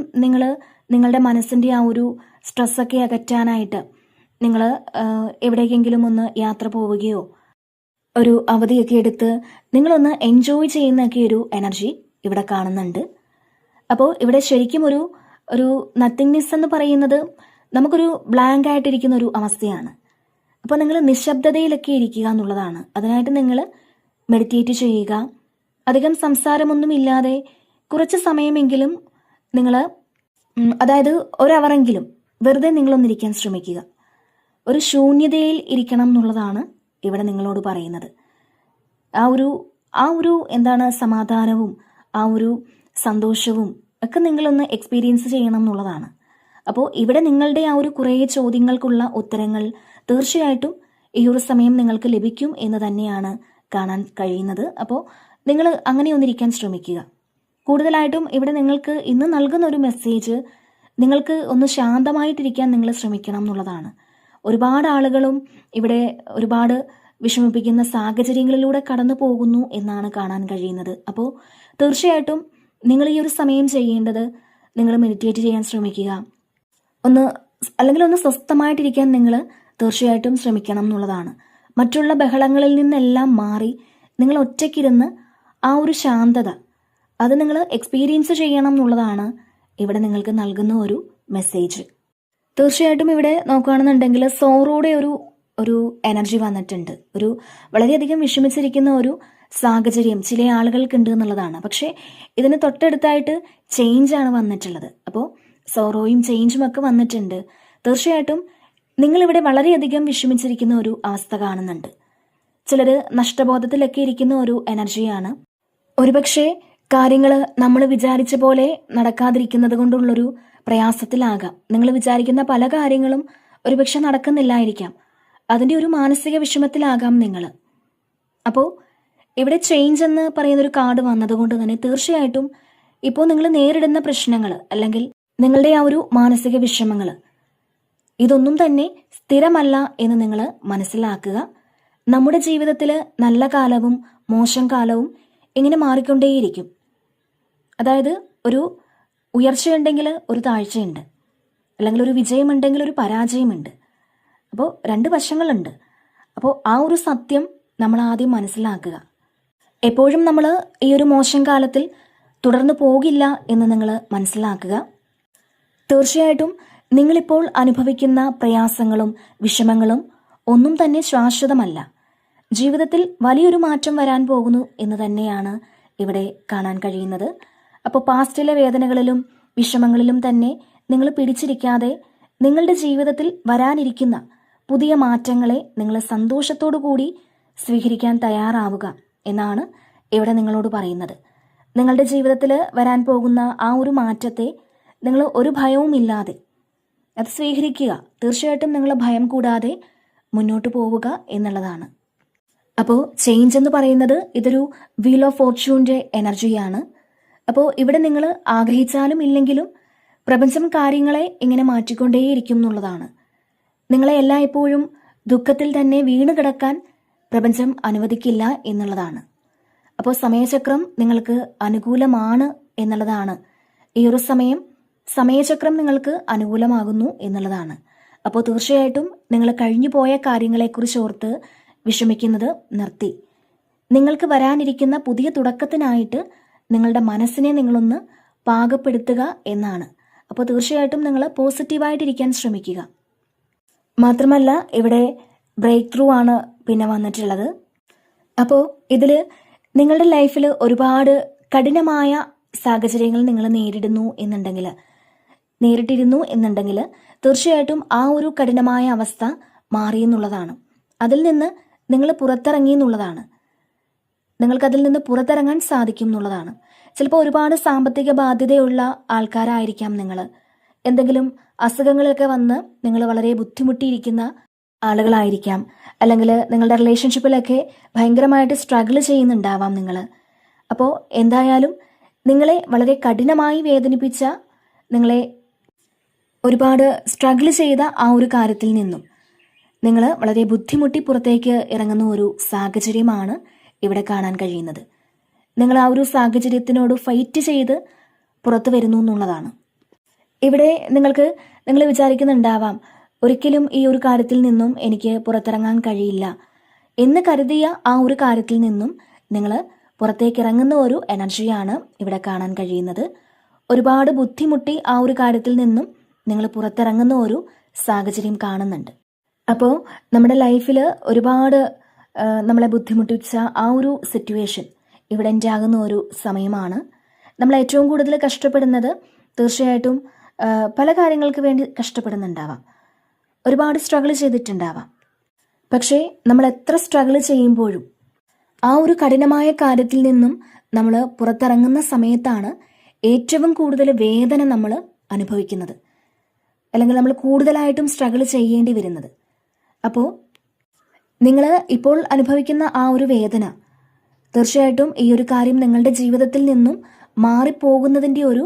നിങ്ങളുടെ മനസ്സിൻ്റെ ആ ഒരു സ്ട്രെസ്സൊക്കെ അകറ്റാനായിട്ട് നിങ്ങൾ എവിടേക്കെങ്കിലും ഒന്ന് യാത്ര പോവുകയോ ഒരു അവധിയൊക്കെ എടുത്ത് നിങ്ങളൊന്ന് എൻജോയ് ചെയ്യുന്നൊക്കെ ഒരു എനർജി ഇവിടെ കാണുന്നുണ്ട്. അപ്പോൾ ഇവിടെ ശരിക്കും ഒരു നത്തിങ്നെസ് എന്ന് പറയുന്നത് നമുക്കൊരു ബ്ലാങ്ക് ആയിട്ടിരിക്കുന്ന ഒരു അവസ്ഥയാണ്. അപ്പോൾ നിങ്ങൾ നിശബ്ദതയിലൊക്കെ ഇരിക്കുക എന്നുള്ളതാണ്. അതിനായിട്ട് നിങ്ങൾ മെഡിറ്റേറ്റ് ചെയ്യുക. അധികം സംസാരമൊന്നുമില്ലാതെ കുറച്ച് സമയമെങ്കിലും നിങ്ങൾ, അതായത് ഒരവറെങ്കിലും വെറുതെ നിങ്ങളൊന്നിരിക്കാൻ ശ്രമിക്കുക. ഒരു ശൂന്യതയിൽ ഇരിക്കണം എന്നുള്ളതാണ് ഇവിടെ നിങ്ങളോട് പറയുന്നത്. ആ ഒരു എന്താണ് സമാധാനവും ആ ഒരു സന്തോഷവും ഒക്കെ നിങ്ങളൊന്ന് എക്സ്പീരിയൻസ് ചെയ്യണം എന്നുള്ളതാണ്. അപ്പോൾ ഇവിടെ നിങ്ങളുടെ ആ ഒരു കുറേ ചോദ്യങ്ങൾക്കുള്ള ഉത്തരങ്ങൾ തീർച്ചയായിട്ടും ഈ ഒരു സമയം നിങ്ങൾക്ക് ലഭിക്കും എന്ന് തന്നെയാണ് കാണാൻ കഴിയുന്നത്. അപ്പോൾ നിങ്ങൾ അങ്ങനെ ഒന്നിരിക്കാൻ ശ്രമിക്കുക. കൂടുതലായിട്ടും ഇവിടെ നിങ്ങൾക്ക് ഇന്ന് നൽകുന്ന ഒരു മെസ്സേജ്, നിങ്ങൾക്ക് ഒന്ന് ശാന്തമായിട്ടിരിക്കാൻ നിങ്ങൾ ശ്രമിക്കണം എന്നുള്ളതാണ്. ഒരുപാട് ആളുകളും ഇവിടെ ഒരുപാട് വിഷമിപ്പിക്കുന്ന സാഹചര്യങ്ങളിലൂടെ കടന്നു പോകുന്നു എന്നാണ് കാണാൻ കഴിയുന്നത്. അപ്പോൾ തീർച്ചയായിട്ടും നിങ്ങൾ ഈ ഒരു സമയം ചെയ്യേണ്ടത്, നിങ്ങൾ മെഡിറ്റേറ്റ് ചെയ്യാൻ ശ്രമിക്കുക. ഒന്ന് സ്വസ്ഥമായിട്ടിരിക്കാൻ നിങ്ങൾ തീർച്ചയായിട്ടും ശ്രമിക്കണം എന്നുള്ളതാണ്. മറ്റുള്ള ബഹളങ്ങളിൽ നിന്നെല്ലാം മാറി നിങ്ങൾ ഒറ്റയ്ക്കിരുന്ന് ആ ഒരു ശാന്തത അത് നിങ്ങൾ എക്സ്പീരിയൻസ് ചെയ്യണം എന്നുള്ളതാണ് ഇവിടെ നിങ്ങൾക്ക് നൽകുന്ന ഒരു മെസ്സേജ്. തീർച്ചയായിട്ടും ഇവിടെ നോക്കുകയാണെന്നുണ്ടെങ്കിൽ സോറോയുടെ ഒരു എനർജി വന്നിട്ടുണ്ട്. വളരെയധികം വിഷമിച്ചിരിക്കുന്ന ഒരു സാഹചര്യം ചില ആളുകൾക്കുണ്ട് എന്നുള്ളതാണ്. പക്ഷേ ഇതിന് തൊട്ടടുത്തായിട്ട് ചേഞ്ചാണ് വന്നിട്ടുള്ളത്. അപ്പോൾ സോറോയും ചേഞ്ചും ഒക്കെ വന്നിട്ടുണ്ട്. തീർച്ചയായിട്ടും നിങ്ങളിവിടെ വളരെയധികം വിഷമിച്ചിരിക്കുന്ന ഒരു അവസ്ഥ കാണുന്നുണ്ട്. ചിലർ നഷ്ടബോധത്തിലൊക്കെ ഇരിക്കുന്ന ഒരു എനർജിയാണ്. ഒരുപക്ഷെ കാര്യങ്ങൾ നമ്മൾ വിചാരിച്ച പോലെ നടക്കാതിരിക്കുന്നത് കൊണ്ടുള്ളൊരു പ്രയാസത്തിലാകാം. നിങ്ങൾ വിചാരിക്കുന്ന പല കാര്യങ്ങളും ഒരുപക്ഷെ നടക്കുന്നില്ലായിരിക്കാം. അതിൻ്റെ ഒരു മാനസിക വിഷമത്തിലാകാം നിങ്ങൾ. അപ്പോൾ ഇവിടെ ചേഞ്ച് എന്ന് പറയുന്നൊരു കാർഡ് വന്നതുകൊണ്ട് തന്നെ തീർച്ചയായിട്ടും ഇപ്പോൾ നിങ്ങൾ നേരിടുന്ന പ്രശ്നങ്ങൾ അല്ലെങ്കിൽ നിങ്ങളുടെ ആ ഒരു മാനസിക വിഷമങ്ങൾ ഇതൊന്നും തന്നെ സ്ഥിരമല്ല എന്ന് നിങ്ങൾ മനസ്സിലാക്കുക. നമ്മുടെ ജീവിതത്തിൽ നല്ല കാലവും മോശം കാലവും ഇങ്ങനെ മാറിക്കൊണ്ടേയിരിക്കും. അതായത് ഒരു ഉയർച്ചയുണ്ടെങ്കിൽ ഒരു താഴ്ചയുണ്ട്, അല്ലെങ്കിൽ ഒരു വിജയമുണ്ടെങ്കിൽ ഒരു പരാജയമുണ്ട്. അപ്പോൾ രണ്ട് വശങ്ങളുണ്ട്. അപ്പോൾ ആ ഒരു സത്യം നമ്മൾ ആദ്യം മനസ്സിലാക്കുക. എപ്പോഴും നമ്മൾ ഈ ഒരു മോശം കാലത്തിൽ തുടർന്നു പോകില്ല എന്ന് നിങ്ങൾ മനസ്സിലാക്കുക. തീർച്ചയായിട്ടും നിങ്ങളിപ്പോൾ അനുഭവിക്കുന്ന പ്രയാസങ്ങളും വിഷമങ്ങളും ഒന്നും തന്നെ ശാശ്വതമല്ല. ജീവിതത്തിൽ വലിയൊരു മാറ്റം വരാൻ പോകുന്നു എന്ന് തന്നെയാണ് ഇവിടെ കാണാൻ കഴിയുന്നത്. അപ്പോൾ പാസ്റ്റിലെ വേദനകളിലും വിഷമങ്ങളിലും തന്നെ നിങ്ങൾ പിടിച്ചിരിക്കാതെ നിങ്ങളുടെ ജീവിതത്തിൽ വരാനിരിക്കുന്ന പുതിയ മാറ്റങ്ങളെ നിങ്ങൾ സന്തോഷത്തോടു കൂടി സ്വീകരിക്കാൻ തയ്യാറാവുക എന്നാണ് ഇവിടെ നിങ്ങളോട് പറയുന്നത്. നിങ്ങളുടെ ജീവിതത്തിൽ വരാൻ പോകുന്ന ആ ഒരു മാറ്റത്തെ നിങ്ങൾ ഒരു ഭയവും ഇല്ലാതെ അത് സ്വീകരിക്കുക. തീർച്ചയായിട്ടും നിങ്ങൾ ഭയം കൂടാതെ മുന്നോട്ട് പോവുക എന്നുള്ളതാണ്. അപ്പോൾ ചേഞ്ച് എന്ന് പറയുന്നത് ഇതൊരു വീൽ ഓഫ് ഫോർച്യൂണിൻ്റെ എനർജിയാണ്. അപ്പോൾ ഇവിടെ നിങ്ങൾ ആഗ്രഹിച്ചാലും ഇല്ലെങ്കിലും പ്രപഞ്ചം കാര്യങ്ങളെ ഇങ്ങനെ മാറ്റിക്കൊണ്ടേയിരിക്കും എന്നുള്ളതാണ്. നിങ്ങളെ എല്ലായ്പ്പോഴും ദുഃഖത്തിൽ തന്നെ വീണ് കിടക്കാൻ പ്രപഞ്ചം അനുവദിക്കില്ല എന്നുള്ളതാണ്. അപ്പോൾ സമയചക്രം നിങ്ങൾക്ക് അനുകൂലമാണ് എന്നുള്ളതാണ്. ഈ ഒരു സമയചക്രം നിങ്ങൾക്ക് അനുകൂലമാകുന്നു എന്നുള്ളതാണ്. അപ്പോൾ തീർച്ചയായിട്ടും നിങ്ങൾ കഴിഞ്ഞു പോയ കാര്യങ്ങളെക്കുറിച്ച് ഓർത്ത് വിഷമിക്കുന്നത് നിർത്തി നിങ്ങൾക്ക് വരാനിരിക്കുന്ന പുതിയ തുടക്കത്തിനായിട്ട് നിങ്ങളുടെ മനസ്സിനെ നിങ്ങളൊന്ന് പാകപ്പെടുത്തുക എന്നാണ്. അപ്പോൾ തീർച്ചയായിട്ടും നിങ്ങൾ പോസിറ്റീവായിട്ടിരിക്കാൻ ശ്രമിക്കുക. മാത്രമല്ല ഇവിടെ ബ്രേക്ക് ത്രൂ ആണ് പിന്നെ വന്നിട്ടുള്ളത്. അപ്പോൾ ഇതിൽ നിങ്ങളുടെ ലൈഫിൽ ഒരുപാട് കഠിനമായ സാഹചര്യങ്ങൾ നിങ്ങൾ നേരിട്ടിരുന്നു എന്നുണ്ടെങ്കിൽ തീർച്ചയായിട്ടും ആ ഒരു കഠിനമായ അവസ്ഥ മാറിയെന്നുള്ളതാണ്. അതിൽ നിന്ന് നിങ്ങൾ പുറത്തിറങ്ങി എന്നുള്ളതാണ്. നിങ്ങൾക്കതിൽ നിന്ന് പുറത്തിറങ്ങാൻ സാധിക്കും എന്നുള്ളതാണ്. ചിലപ്പോൾ ഒരുപാട് സാമ്പത്തിക ബാധ്യതയുള്ള ആൾക്കാരായിരിക്കാം നിങ്ങൾ. എന്തെങ്കിലും അസുഖങ്ങളൊക്കെ വന്ന് നിങ്ങൾ വളരെ ബുദ്ധിമുട്ടിയിരിക്കുന്ന ആളുകളായിരിക്കാം. അല്ലെങ്കിൽ നിങ്ങളുടെ റിലേഷൻഷിപ്പിലൊക്കെ ഭയങ്കരമായിട്ട് സ്ട്രഗിൾ ചെയ്യുന്നുണ്ടാവാം നിങ്ങൾ. അപ്പോൾ എന്തായാലും നിങ്ങളെ വളരെ കഠിനമായി വേദനിപ്പിച്ച, നിങ്ങളെ ഒരുപാട് സ്ട്രഗിൾ ചെയ്ത ആ ഒരു കാര്യത്തിൽ നിന്നും നിങ്ങൾ വളരെ ബുദ്ധിമുട്ടി പുറത്തേക്ക് ഇറങ്ങുന്ന ഒരു സാഹചര്യമാണ് ഇവിടെ കാണാൻ കഴിയുന്നത്. നിങ്ങൾ ആ ഒരു സാഹചര്യത്തിനോട് ഫൈറ്റ് ചെയ്ത് പുറത്തു വരുന്നു എന്നുള്ളതാണ്. ഇവിടെ നിങ്ങൾ വിചാരിക്കുന്നുണ്ടാവാം, ഒരിക്കലും ഈ ഒരു കാര്യത്തിൽ നിന്നും എനിക്ക് പുറത്തിറങ്ങാൻ കഴിയില്ല എന്ന് കരുതിയ ആ ഒരു കാര്യത്തിൽ നിന്നും നിങ്ങൾ പുറത്തേക്ക് ഇറങ്ങുന്ന ഒരു എനർജിയാണ് ഇവിടെ കാണാൻ കഴിയുന്നത്. ഒരുപാട് ബുദ്ധിമുട്ടി ആ ഒരു കാര്യത്തിൽ നിന്നും നിങ്ങൾ പുറത്തിറങ്ങുന്ന ഒരു സാഹചര്യം കാണുന്നുണ്ട്. അപ്പോൾ നമ്മുടെ ലൈഫിൽ ഒരുപാട് നമ്മളെ ബുദ്ധിമുട്ടിച്ച ആ ഒരു സിറ്റുവേഷൻ ഇവിടെ ഉണ്ടാകുന്ന ഒരു സമയമാണ്. നമ്മൾ ഏറ്റവും കൂടുതൽ കഷ്ടപ്പെടുന്നത് തീർച്ചയായിട്ടും പല കാര്യങ്ങൾക്ക് വേണ്ടി കഷ്ടപ്പെടുന്നുണ്ടാവാം, ഒരുപാട് സ്ട്രഗിൾ ചെയ്തിട്ടുണ്ടാവാം. പക്ഷേ നമ്മൾ എത്ര സ്ട്രഗിൾ ചെയ്യുമ്പോഴും ആ ഒരു കഠിനമായ കാര്യത്തിൽ നിന്നും നമ്മൾ പുറത്തിറങ്ങുന്ന സമയത്താണ് ഏറ്റവും കൂടുതൽ വേദന നമ്മൾ അനുഭവിക്കുന്നത്, അല്ലെങ്കിൽ നമ്മൾ കൂടുതലായിട്ടും സ്ട്രഗിൾ ചെയ്യേണ്ടി വരുന്നത്. അപ്പോൾ നിങ്ങൾ ഇപ്പോൾ അനുഭവിക്കുന്ന ആ ഒരു വേദന തീർച്ചയായിട്ടും ഈ ഒരു കാര്യം നിങ്ങളുടെ ജീവിതത്തിൽ നിന്നും മാറിപ്പോകുന്നതിൻ്റെ ഒരു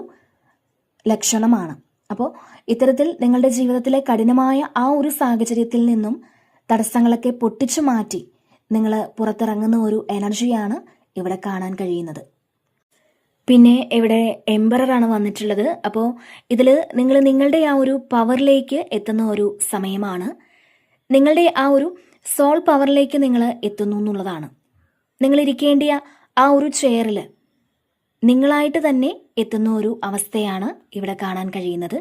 ലക്ഷണമാണ്. അപ്പോൾ ഇത്തരത്തിൽ നിങ്ങളുടെ ജീവിതത്തിലെ കഠിനമായ ആ ഒരു സാഹചര്യത്തിൽ നിന്നും തടസ്സങ്ങളൊക്കെ പൊട്ടിച്ചു മാറ്റി നിങ്ങൾ പുറത്തിറങ്ങുന്ന ഒരു എനർജിയാണ് ഇവിടെ കാണാൻ കഴിയുന്നത്. പിന്നെ ഇവിടെ എംബററാണ് വന്നിട്ടുള്ളത്. അപ്പോൾ ഇതിൽ നിങ്ങൾ നിങ്ങളുടെ ആ ഒരു പവറിലേക്ക് എത്തുന്ന ഒരു സമയമാണ്. നിങ്ങളുടെ ആ ഒരു സോൾ പവറിലേക്ക് നിങ്ങൾ എത്തുന്നു എന്നുള്ളതാണ്. നിങ്ങൾ ഇരിക്കേണ്ടിയ ആ ഒരു ചെയറിൽ നിങ്ങളായിട്ട് തന്നെ എത്തുന്ന ഒരു അവസ്ഥയാണ് ഇവിടെ കാണാൻ കഴിയുന്നത്.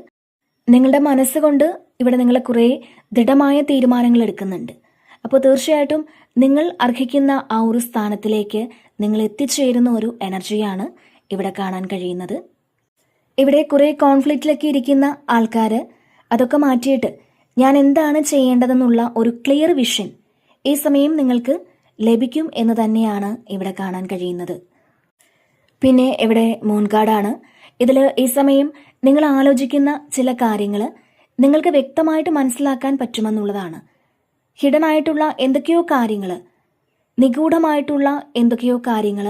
നിങ്ങളുടെ മനസ്സുകൊണ്ട് ഇവിടെ നിങ്ങൾ കുറേ ദൃഢമായ തീരുമാനങ്ങൾ എടുക്കുന്നുണ്ട്. അപ്പോൾ തീർച്ചയായിട്ടും നിങ്ങൾ അർഹിക്കുന്ന ആ ഒരു സ്ഥാനത്തിലേക്ക് നിങ്ങൾ എത്തിച്ചേരുന്ന ഒരു എനർജിയാണ് ഇവിടെ കാണാൻ കഴിയുന്നത്. ഇവിടെ കുറേ കോൺഫ്ലിക്റ്റിലൊക്കെ ഇരിക്കുന്ന ആൾക്കാർ അതൊക്കെ മാറ്റിയിട്ട് ഞാൻ എന്താണ് ചെയ്യേണ്ടതെന്നുള്ള ഒരു ക്ലിയർ വിഷൻ ഈ സമയം നിങ്ങൾക്ക് ലഭിക്കും എന്ന് തന്നെയാണ് ഇവിടെ കാണാൻ കഴിയുന്നത്. പിന്നെ ഇവിടെ മൂൺ കാർഡാണ്. ഇതിൽ ഈ സമയം നിങ്ങൾ ആലോചിക്കുന്ന ചില കാര്യങ്ങൾ നിങ്ങൾക്ക് വ്യക്തമായിട്ട് മനസ്സിലാക്കാൻ പറ്റുമെന്നുള്ളതാണ്. ഹിഡൻ ആയിട്ടുള്ള എന്തൊക്കെയോ കാര്യങ്ങൾ, നിഗൂഢമായിട്ടുള്ള എന്തൊക്കെയോ കാര്യങ്ങൾ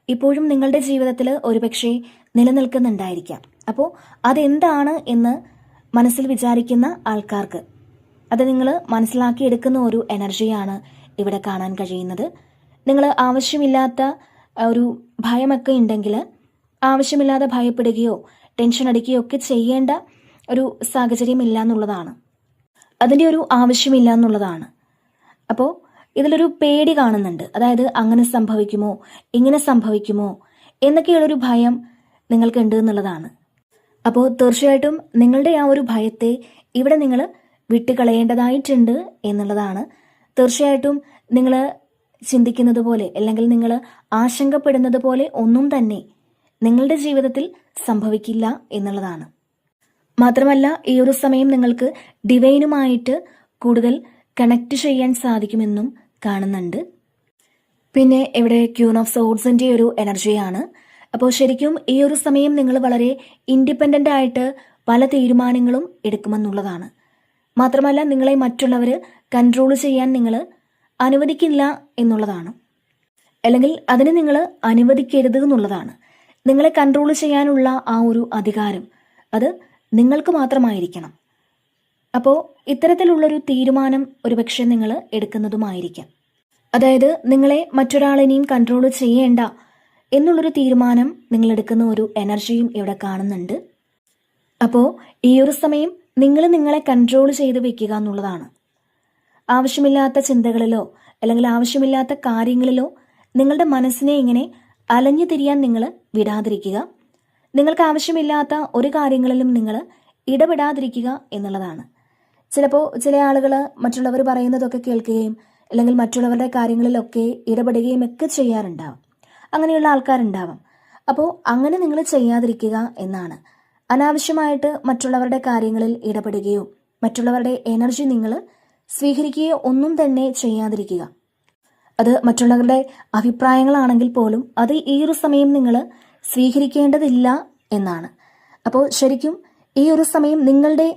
ഇപ്പോഴും നിങ്ങളുടെ ജീവിതത്തിൽ ഒരുപക്ഷെ നിലനിൽക്കുന്നുണ്ടായിരിക്കാം. അപ്പോൾ അതെന്താണ് എന്ന് മനസ്സിൽ വിചാരിക്കുന്ന ആൾക്കാർക്ക് അത് നിങ്ങൾ മനസ്സിലാക്കിയെടുക്കുന്ന ഒരു എനർജിയാണ് ഇവിടെ കാണാൻ കഴിയുന്നത്. നിങ്ങൾ ആവശ്യമില്ലാത്ത ഒരു ഭയമൊക്കെ ഉണ്ടെങ്കിൽ ആവശ്യമില്ലാതെ ഭയപ്പെടുകയോ ടെൻഷൻ അടിക്കുകയോ ഒക്കെ ചെയ്യേണ്ട ഒരു സാഹചര്യം ഇല്ല എന്നുള്ളതാണ്. അതിൻ്റെ ഒരു ആവശ്യമില്ല എന്നുള്ളതാണ്. അപ്പോൾ ഇതിലൊരു പേടി കാണുന്നുണ്ട്. അതായത് അങ്ങനെ സംഭവിക്കുമോ, ഇങ്ങനെ സംഭവിക്കുമോ എന്നൊക്കെയുള്ളൊരു ഭയം നിങ്ങൾക്കുണ്ട് എന്നുള്ളതാണ്. അപ്പോൾ തീർച്ചയായിട്ടും നിങ്ങളുടെ ആ ഒരു ഭയത്തെ ഇവിടെ നിങ്ങൾ വിട്ടുകളയേണ്ടതായിട്ടുണ്ട് എന്നുള്ളതാണ്. തീർച്ചയായിട്ടും നിങ്ങൾ ചിന്തിക്കുന്നത് പോലെ അല്ലെങ്കിൽ നിങ്ങൾ ആശങ്കപ്പെടുന്നത് പോലെ ഒന്നും തന്നെ നിങ്ങളുടെ ജീവിതത്തിൽ സംഭവിക്കില്ല എന്നുള്ളതാണ്. മാത്രമല്ല ഈ ഒരു സമയം നിങ്ങൾക്ക് ഡിവൈനുമായിട്ട് കൂടുതൽ കണക്ട് ചെയ്യാൻ സാധിക്കുമെന്നും കാണുന്നുണ്ട്. പിന്നെ ഇവിടെ ക്യൂൺ ഓഫ് സോഡ്സിൻ്റെ ഒരു എനർജിയാണ്. അപ്പോൾ ശരിക്കും ഈ ഒരു സമയം നിങ്ങൾ വളരെ ഇൻഡിപെൻഡൻ്റ് ആയിട്ട് പല തീരുമാനങ്ങളും എടുക്കുമെന്നുള്ളതാണ്. മാത്രമല്ല നിങ്ങളെ മറ്റുള്ളവർ കൺട്രോൾ ചെയ്യാൻ നിങ്ങൾ അനുവദിക്കില്ല എന്നുള്ളതാണ്. അല്ലെങ്കിൽ അതിന് നിങ്ങൾ അനുവദിക്കരുത് എന്നുള്ളതാണ്. നിങ്ങളെ കൺട്രോൾ ചെയ്യാനുള്ള ആ ഒരു അധികാരം അത് നിങ്ങൾക്ക് മാത്രമായിരിക്കണം. അപ്പോൾ ഇത്തരത്തിലുള്ളൊരു തീരുമാനം ഒരുപക്ഷെ നിങ്ങൾ എടുക്കുന്നതുമായിരിക്കാം. അതായത് നിങ്ങളെ മറ്റൊരാളിനെയും കൺട്രോൾ ചെയ്യേണ്ട എന്നുള്ളൊരു തീരുമാനം നിങ്ങൾ എടുക്കുന്ന ഒരു എനർജിയും ഇവിടെ കാണുന്നുണ്ട്. അപ്പോൾ ഈ ഒരു സമയം നിങ്ങൾ നിങ്ങളെ കൺട്രോൾ ചെയ്ത് വെക്കുക എന്നുള്ളതാണ്. ആവശ്യമില്ലാത്ത ചിന്തകളിലോ അല്ലെങ്കിൽ ആവശ്യമില്ലാത്ത കാര്യങ്ങളിലോ നിങ്ങളുടെ മനസ്സിനെ ഇങ്ങനെ അലഞ്ഞു തിരിയാൻ നിങ്ങൾ വിടാതിരിക്കുക. നിങ്ങൾക്ക് ആവശ്യമില്ലാത്ത ഒരു കാര്യങ്ങളിലും നിങ്ങൾ ഇടപെടാതിരിക്കുക എന്നുള്ളതാണ്. ചിലപ്പോൾ ചില ആളുകൾ മറ്റുള്ളവർ പറയുന്നതൊക്കെ കേൾക്കുകയും അല്ലെങ്കിൽ മറ്റുള്ളവരുടെ കാര്യങ്ങളിലൊക്കെ ഇടപെടുകയും ഒക്കെ ചെയ്യാറുണ്ടാവും. അങ്ങനെയുള്ള ആൾക്കാരുണ്ടാവാം. അപ്പോൾ അങ്ങനെ നിങ്ങൾ ചെയ്യാതിരിക്കുക എന്നാണ്. അനാവശ്യമായിട്ട് മറ്റുള്ളവരുടെ കാര്യങ്ങളിൽ ഇടപെടുകയോ മറ്റുള്ളവരുടെ എനർജി നിങ്ങൾ സ്വീകരിക്കുകയോ ഒന്നും തന്നെ ചെയ്യാതിരിക്കുക. അത് മറ്റുള്ളവരുടെ അഭിപ്രായങ്ങളാണെങ്കിൽ പോലും അത് ഈ ഒരു സമയം നിങ്ങൾ സ്വീകരിക്കേണ്ടതില്ല എന്നാണ്. അപ്പോൾ ശരിക്കും ഈ ഒരു സമയം നിങ്ങളുടെ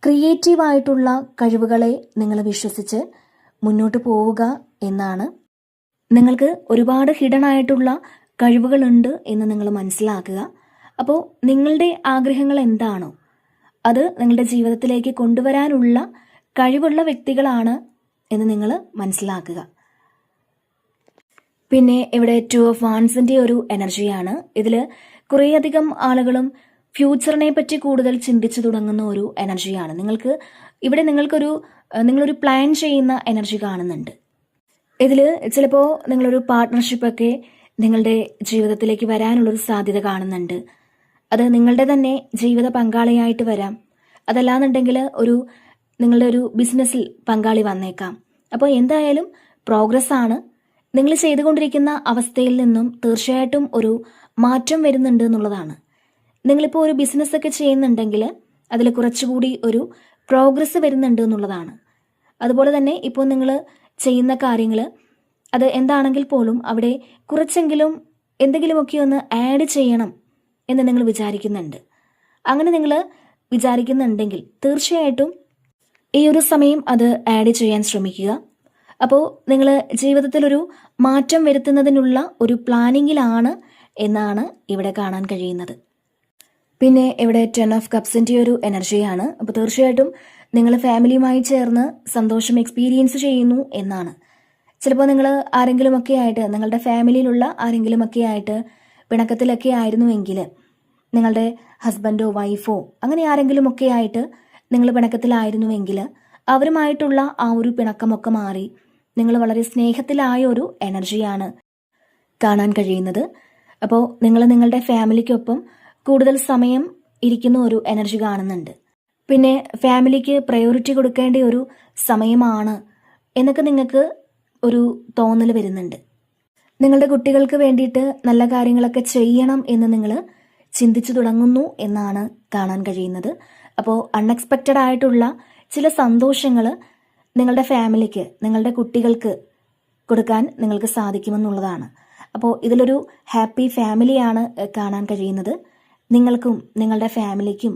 ക്രിയേറ്റീവായിട്ടുള്ള കഴിവുകളെ നിങ്ങൾ വിശ്വസിച്ച് മുന്നോട്ട് പോവുക എന്നാണ്. നിങ്ങൾക്ക് ഒരുപാട് ഹിഡൻ ആയിട്ടുള്ള കഴിവുകളുണ്ട് എന്ന് നിങ്ങൾ മനസ്സിലാക്കുക. അപ്പോൾ നിങ്ങളുടെ ആഗ്രഹങ്ങൾ എന്താണോ അത് നിങ്ങളുടെ ജീവിതത്തിലേക്ക് കൊണ്ടുവരാനുള്ള കഴിവുള്ള വ്യക്തികളാണ് എന്ന് നിങ്ങൾ മനസ്സിലാക്കുക. പിന്നെ ഇവിടെ 2 ഓഫ് വാൻസിൻ്റെ ഒരു എനർജിയാണ്. ഇതിൽ കുറേയധികം ആളുകളും ഫ്യൂച്ചറിനെ പറ്റി കൂടുതൽ ചിന്തിച്ചു തുടങ്ങുന്ന ഒരു എനർജിയാണ്. നിങ്ങളൊരു പ്ലാൻ ചെയ്യുന്ന എനർജി കാണുന്നുണ്ട്. ഇതിൽ ചിലപ്പോൾ നിങ്ങളൊരു പാർട്ട്ണർഷിപ്പൊക്കെ നിങ്ങളുടെ ജീവിതത്തിലേക്ക് വരാനുള്ളൊരു സാധ്യത കാണുന്നുണ്ട്. അത് നിങ്ങളുടെ തന്നെ ജീവിത പങ്കാളിയായിട്ട് വരാം. അതല്ലാന്നുണ്ടെങ്കിൽ നിങ്ങളുടെ ഒരു ബിസിനസ്സിൽ പങ്കാളി വന്നേക്കാം. അപ്പോൾ എന്തായാലും പ്രോഗ്രസ് ആണ്. നിങ്ങൾ ചെയ്തുകൊണ്ടിരിക്കുന്ന അവസ്ഥയിൽ നിന്നും തീർച്ചയായിട്ടും ഒരു മാറ്റം വരുന്നുണ്ട് എന്നുള്ളതാണ്. നിങ്ങളിപ്പോൾ ഒരു ബിസിനസ്സൊക്കെ ചെയ്യുന്നുണ്ടെങ്കിൽ അതിൽ കുറച്ചുകൂടി ഒരു പ്രോഗ്രസ് വരുന്നുണ്ട് എന്നുള്ളതാണ്. അതുപോലെ തന്നെ ഇപ്പോൾ നിങ്ങൾ ചെയ്യുന്ന കാര്യങ്ങൾ അത് എന്താണെങ്കിൽ പോലും അവിടെ കുറച്ചെങ്കിലും എന്തെങ്കിലുമൊക്കെ ഒന്ന് ആഡ് ചെയ്യണം എന്ന് നിങ്ങൾ വിചാരിക്കുന്നുണ്ട്. അങ്ങനെ നിങ്ങൾ വിചാരിക്കുന്നുണ്ടെങ്കിൽ തീർച്ചയായിട്ടും ഈ ഒരു സമയം അത് ആഡ് ചെയ്യാൻ ശ്രമിക്കുക. അപ്പോൾ നിങ്ങൾ ജീവിതത്തിലൊരു മാറ്റം വരുത്തുന്നതിനുള്ള ഒരു പ്ലാനിങ്ങിലാണ് എന്നാണ് ഇവിടെ കാണാൻ കഴിയുന്നത്. പിന്നെ ഇവിടെ 10 ഓഫ് കപ്സിൻ്റെ ഒരു എനർജിയാണ്. അപ്പോൾ തീർച്ചയായിട്ടും നിങ്ങൾ ഫാമിലിയുമായി ചേർന്ന് സന്തോഷം എക്സ്പീരിയൻസ് ചെയ്യുന്നു എന്നാണ്. ചിലപ്പോൾ നിങ്ങൾ ആരെങ്കിലുമൊക്കെ ആയിട്ട് നിങ്ങളുടെ ഫാമിലിയിലുള്ള ആരെങ്കിലുമൊക്കെ ആയിട്ട് പിണക്കത്തിലൊക്കെ ആയിരുന്നുവെങ്കിൽ നിങ്ങളുടെ ഹസ്ബൻഡോ വൈഫോ അങ്ങനെ ആരെങ്കിലുമൊക്കെ ആയിട്ട് നിങ്ങൾ പിണക്കത്തിലായിരുന്നുവെങ്കിൽ അവരുമായിട്ടുള്ള ആ ഒരു പിണക്കമൊക്കെ മാറി നിങ്ങൾ വളരെ സ്നേഹത്തിലായ ഒരു എനർജിയാണ് കാണാൻ കഴിയുന്നത്. അപ്പോൾ നിങ്ങൾ നിങ്ങളുടെ ഫാമിലിക്കൊപ്പം കൂടുതൽ സമയം ഇരിക്കുന്ന ഒരു എനർജി കാണുന്നുണ്ട്. പിന്നെ ഫാമിലിക്ക് പ്രയോറിറ്റി കൊടുക്കേണ്ട ഒരു സമയമാണ് എന്നൊക്കെ നിങ്ങൾക്ക് ഒരു തോന്നൽ വരുന്നുണ്ട്. നിങ്ങളുടെ കുട്ടികൾക്ക് വേണ്ടിയിട്ട് നല്ല കാര്യങ്ങളൊക്കെ ചെയ്യണം എന്ന് നിങ്ങൾ ചിന്തിച്ചു തുടങ്ങുന്നു എന്നാണ് കാണാൻ കഴിയുന്നത്. അപ്പോൾ അൺഎക്സ്പെക്റ്റഡ് ആയിട്ടുള്ള ചില സന്തോഷങ്ങൾ നിങ്ങളുടെ ഫാമിലിക്ക് നിങ്ങളുടെ കുട്ടികൾക്ക് കൊടുക്കാൻ നിങ്ങൾക്ക് സാധിക്കുമെന്നുള്ളതാണ്. അപ്പോൾ ഇതിലൊരു ഹാപ്പി ഫാമിലിയാണ് കാണാൻ കഴിയുന്നത്. നിങ്ങൾക്കും നിങ്ങളുടെ ഫാമിലിക്കും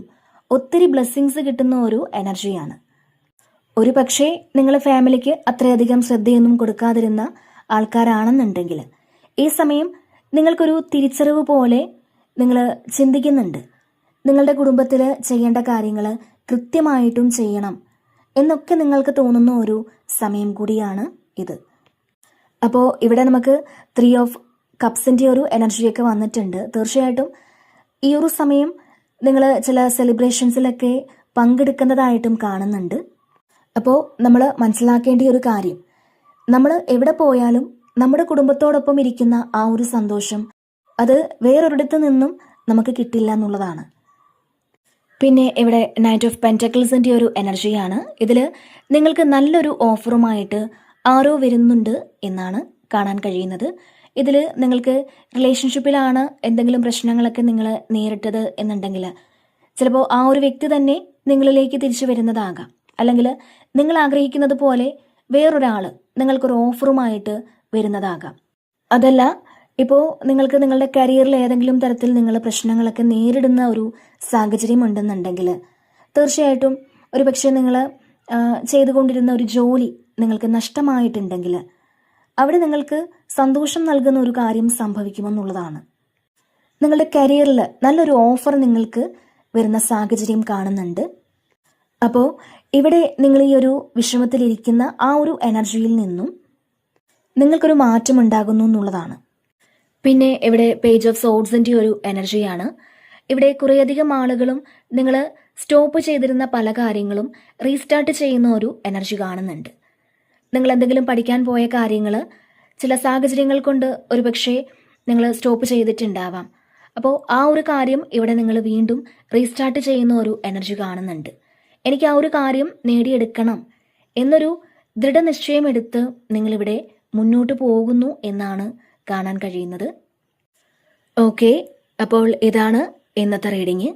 ഒത്തിരി ബ്ലെസ്സിങ്സ് കിട്ടുന്ന ഒരു എനർജിയാണ്. ഒരു പക്ഷേ നിങ്ങൾ ഫാമിലിക്ക് അത്രയധികം ശ്രദ്ധയൊന്നും കൊടുക്കാതിരുന്ന ആൾക്കാരാണെന്നുണ്ടെങ്കിൽ ഈ സമയം നിങ്ങൾക്കൊരു തിരിച്ചറിവ് പോലെ നിങ്ങൾ ചിന്തിക്കുന്നുണ്ട്. നിങ്ങളുടെ കുടുംബത്തിൽ ചെയ്യേണ്ട കാര്യങ്ങൾ കൃത്യമായിട്ടും ചെയ്യണം എന്നൊക്കെ നിങ്ങൾക്ക് തോന്നുന്ന ഒരു സമയം കൂടിയാണ് ഇത്. അപ്പോൾ ഇവിടെ നമുക്ക് 3 ഓഫ് കപ്സിൻ്റെ ഒരു എനർജിയൊക്കെ വന്നിട്ടുണ്ട്. തീർച്ചയായിട്ടും ഈ ഒരു സമയം നിങ്ങൾ ചില സെലിബ്രേഷൻസിലൊക്കെ പങ്കെടുക്കുന്നതായിട്ടും കാണുന്നുണ്ട്. അപ്പോൾ നമ്മൾ മനസ്സിലാക്കേണ്ട ഒരു കാര്യം, നമ്മൾ എവിടെ പോയാലും നമ്മുടെ കുടുംബത്തോടൊപ്പം ഇരിക്കുന്ന ആ ഒരു സന്തോഷം അത് വേറൊരിടത്തു നിന്നും നമുക്ക് കിട്ടില്ല എന്നുള്ളതാണ്. പിന്നെ ഇവിടെ നൈറ്റ് ഓഫ് പെൻറ്റക്കിൾസിൻ്റെ ഒരു എനർജിയാണ്. ഇതിൽ നിങ്ങൾക്ക് നല്ലൊരു ഓഫറുമായിട്ട് ആരോ വരുന്നുണ്ട് എന്നാണ് കാണാൻ കഴിയുന്നത്. ഇതിൽ നിങ്ങൾക്ക് റിലേഷൻഷിപ്പിലാണ് എന്തെങ്കിലും പ്രശ്നങ്ങളൊക്കെ നിങ്ങൾ നേരിട്ടത് എന്നുണ്ടെങ്കിൽ ചിലപ്പോൾ ആ ഒരു വ്യക്തി തന്നെ നിങ്ങളിലേക്ക് തിരിച്ചു വരുന്നതാകാം. അല്ലെങ്കിൽ നിങ്ങൾ ആഗ്രഹിക്കുന്നത് പോലെ വേറൊരാൾ നിങ്ങൾക്കൊരു ഓഫറുമായിട്ട് വരുന്നതാകാം. അതല്ല, ഇപ്പോൾ നിങ്ങൾക്ക് നിങ്ങളുടെ കരിയറിൽ ഏതെങ്കിലും തരത്തിൽ നിങ്ങൾ പ്രശ്നങ്ങളൊക്കെ നേരിടുന്ന ഒരു സാഹചര്യം ഉണ്ടെന്നുണ്ടെങ്കിൽ തീർച്ചയായിട്ടും ഒരു പക്ഷേ നിങ്ങൾ ചെയ്തുകൊണ്ടിരുന്ന ഒരു ജോലി നിങ്ങൾക്ക് നഷ്ടമായിട്ടുണ്ടെങ്കിൽ അവിടെ നിങ്ങൾക്ക് സന്തോഷം നൽകുന്ന ഒരു കാര്യം സംഭവിക്കുമെന്നുള്ളതാണ്. നിങ്ങളുടെ കരിയറിൽ നല്ലൊരു ഓഫർ നിങ്ങൾക്ക് വരുന്ന സാഹചര്യം കാണുന്നുണ്ട്. അപ്പോൾ ഇവിടെ നിങ്ങൾ ഈ ഒരു വിഷമത്തിലിരിക്കുന്ന ആ ഒരു എനർജിയിൽ നിന്നും നിങ്ങൾക്കൊരു മാറ്റം ഉണ്ടാകുന്നു എന്നുള്ളതാണ്. പിന്നെ ഇവിടെ പേജ് ഓഫ് സോഡ്സിൻ്റെ ഒരു എനർജിയാണ്. ഇവിടെ കുറേയധികം ആളുകളും നിങ്ങൾ സ്റ്റോപ്പ് ചെയ്തിരുന്ന പല കാര്യങ്ങളും റീസ്റ്റാർട്ട് ചെയ്യുന്ന ഒരു എനർജി കാണുന്നുണ്ട്. നിങ്ങൾ എന്തെങ്കിലും പഠിക്കാൻ പോയ കാര്യങ്ങൾ ചില സാഹചര്യങ്ങൾ കൊണ്ട് ഒരുപക്ഷെ നിങ്ങൾ സ്റ്റോപ്പ് ചെയ്തിട്ടുണ്ടാവാം. അപ്പോൾ ആ ഒരു കാര്യം ഇവിടെ നിങ്ങൾ വീണ്ടും റീസ്റ്റാർട്ട് ചെയ്യുന്ന ഒരു എനർജി കാണുന്നുണ്ട്. എനിക്ക് ആ ഒരു കാര്യം നേടിയെടുക്കണം എന്നൊരു ദൃഢനിശ്ചയം എടുത്ത് നിങ്ങളിവിടെ മുന്നോട്ട് പോകുന്നു എന്നാണ് കാണാൻ കഴിയുന്നത്. ഓക്കെ, അപ്പോൾ ഇതാണ് ഇന്നത്തെ റീഡിങ്.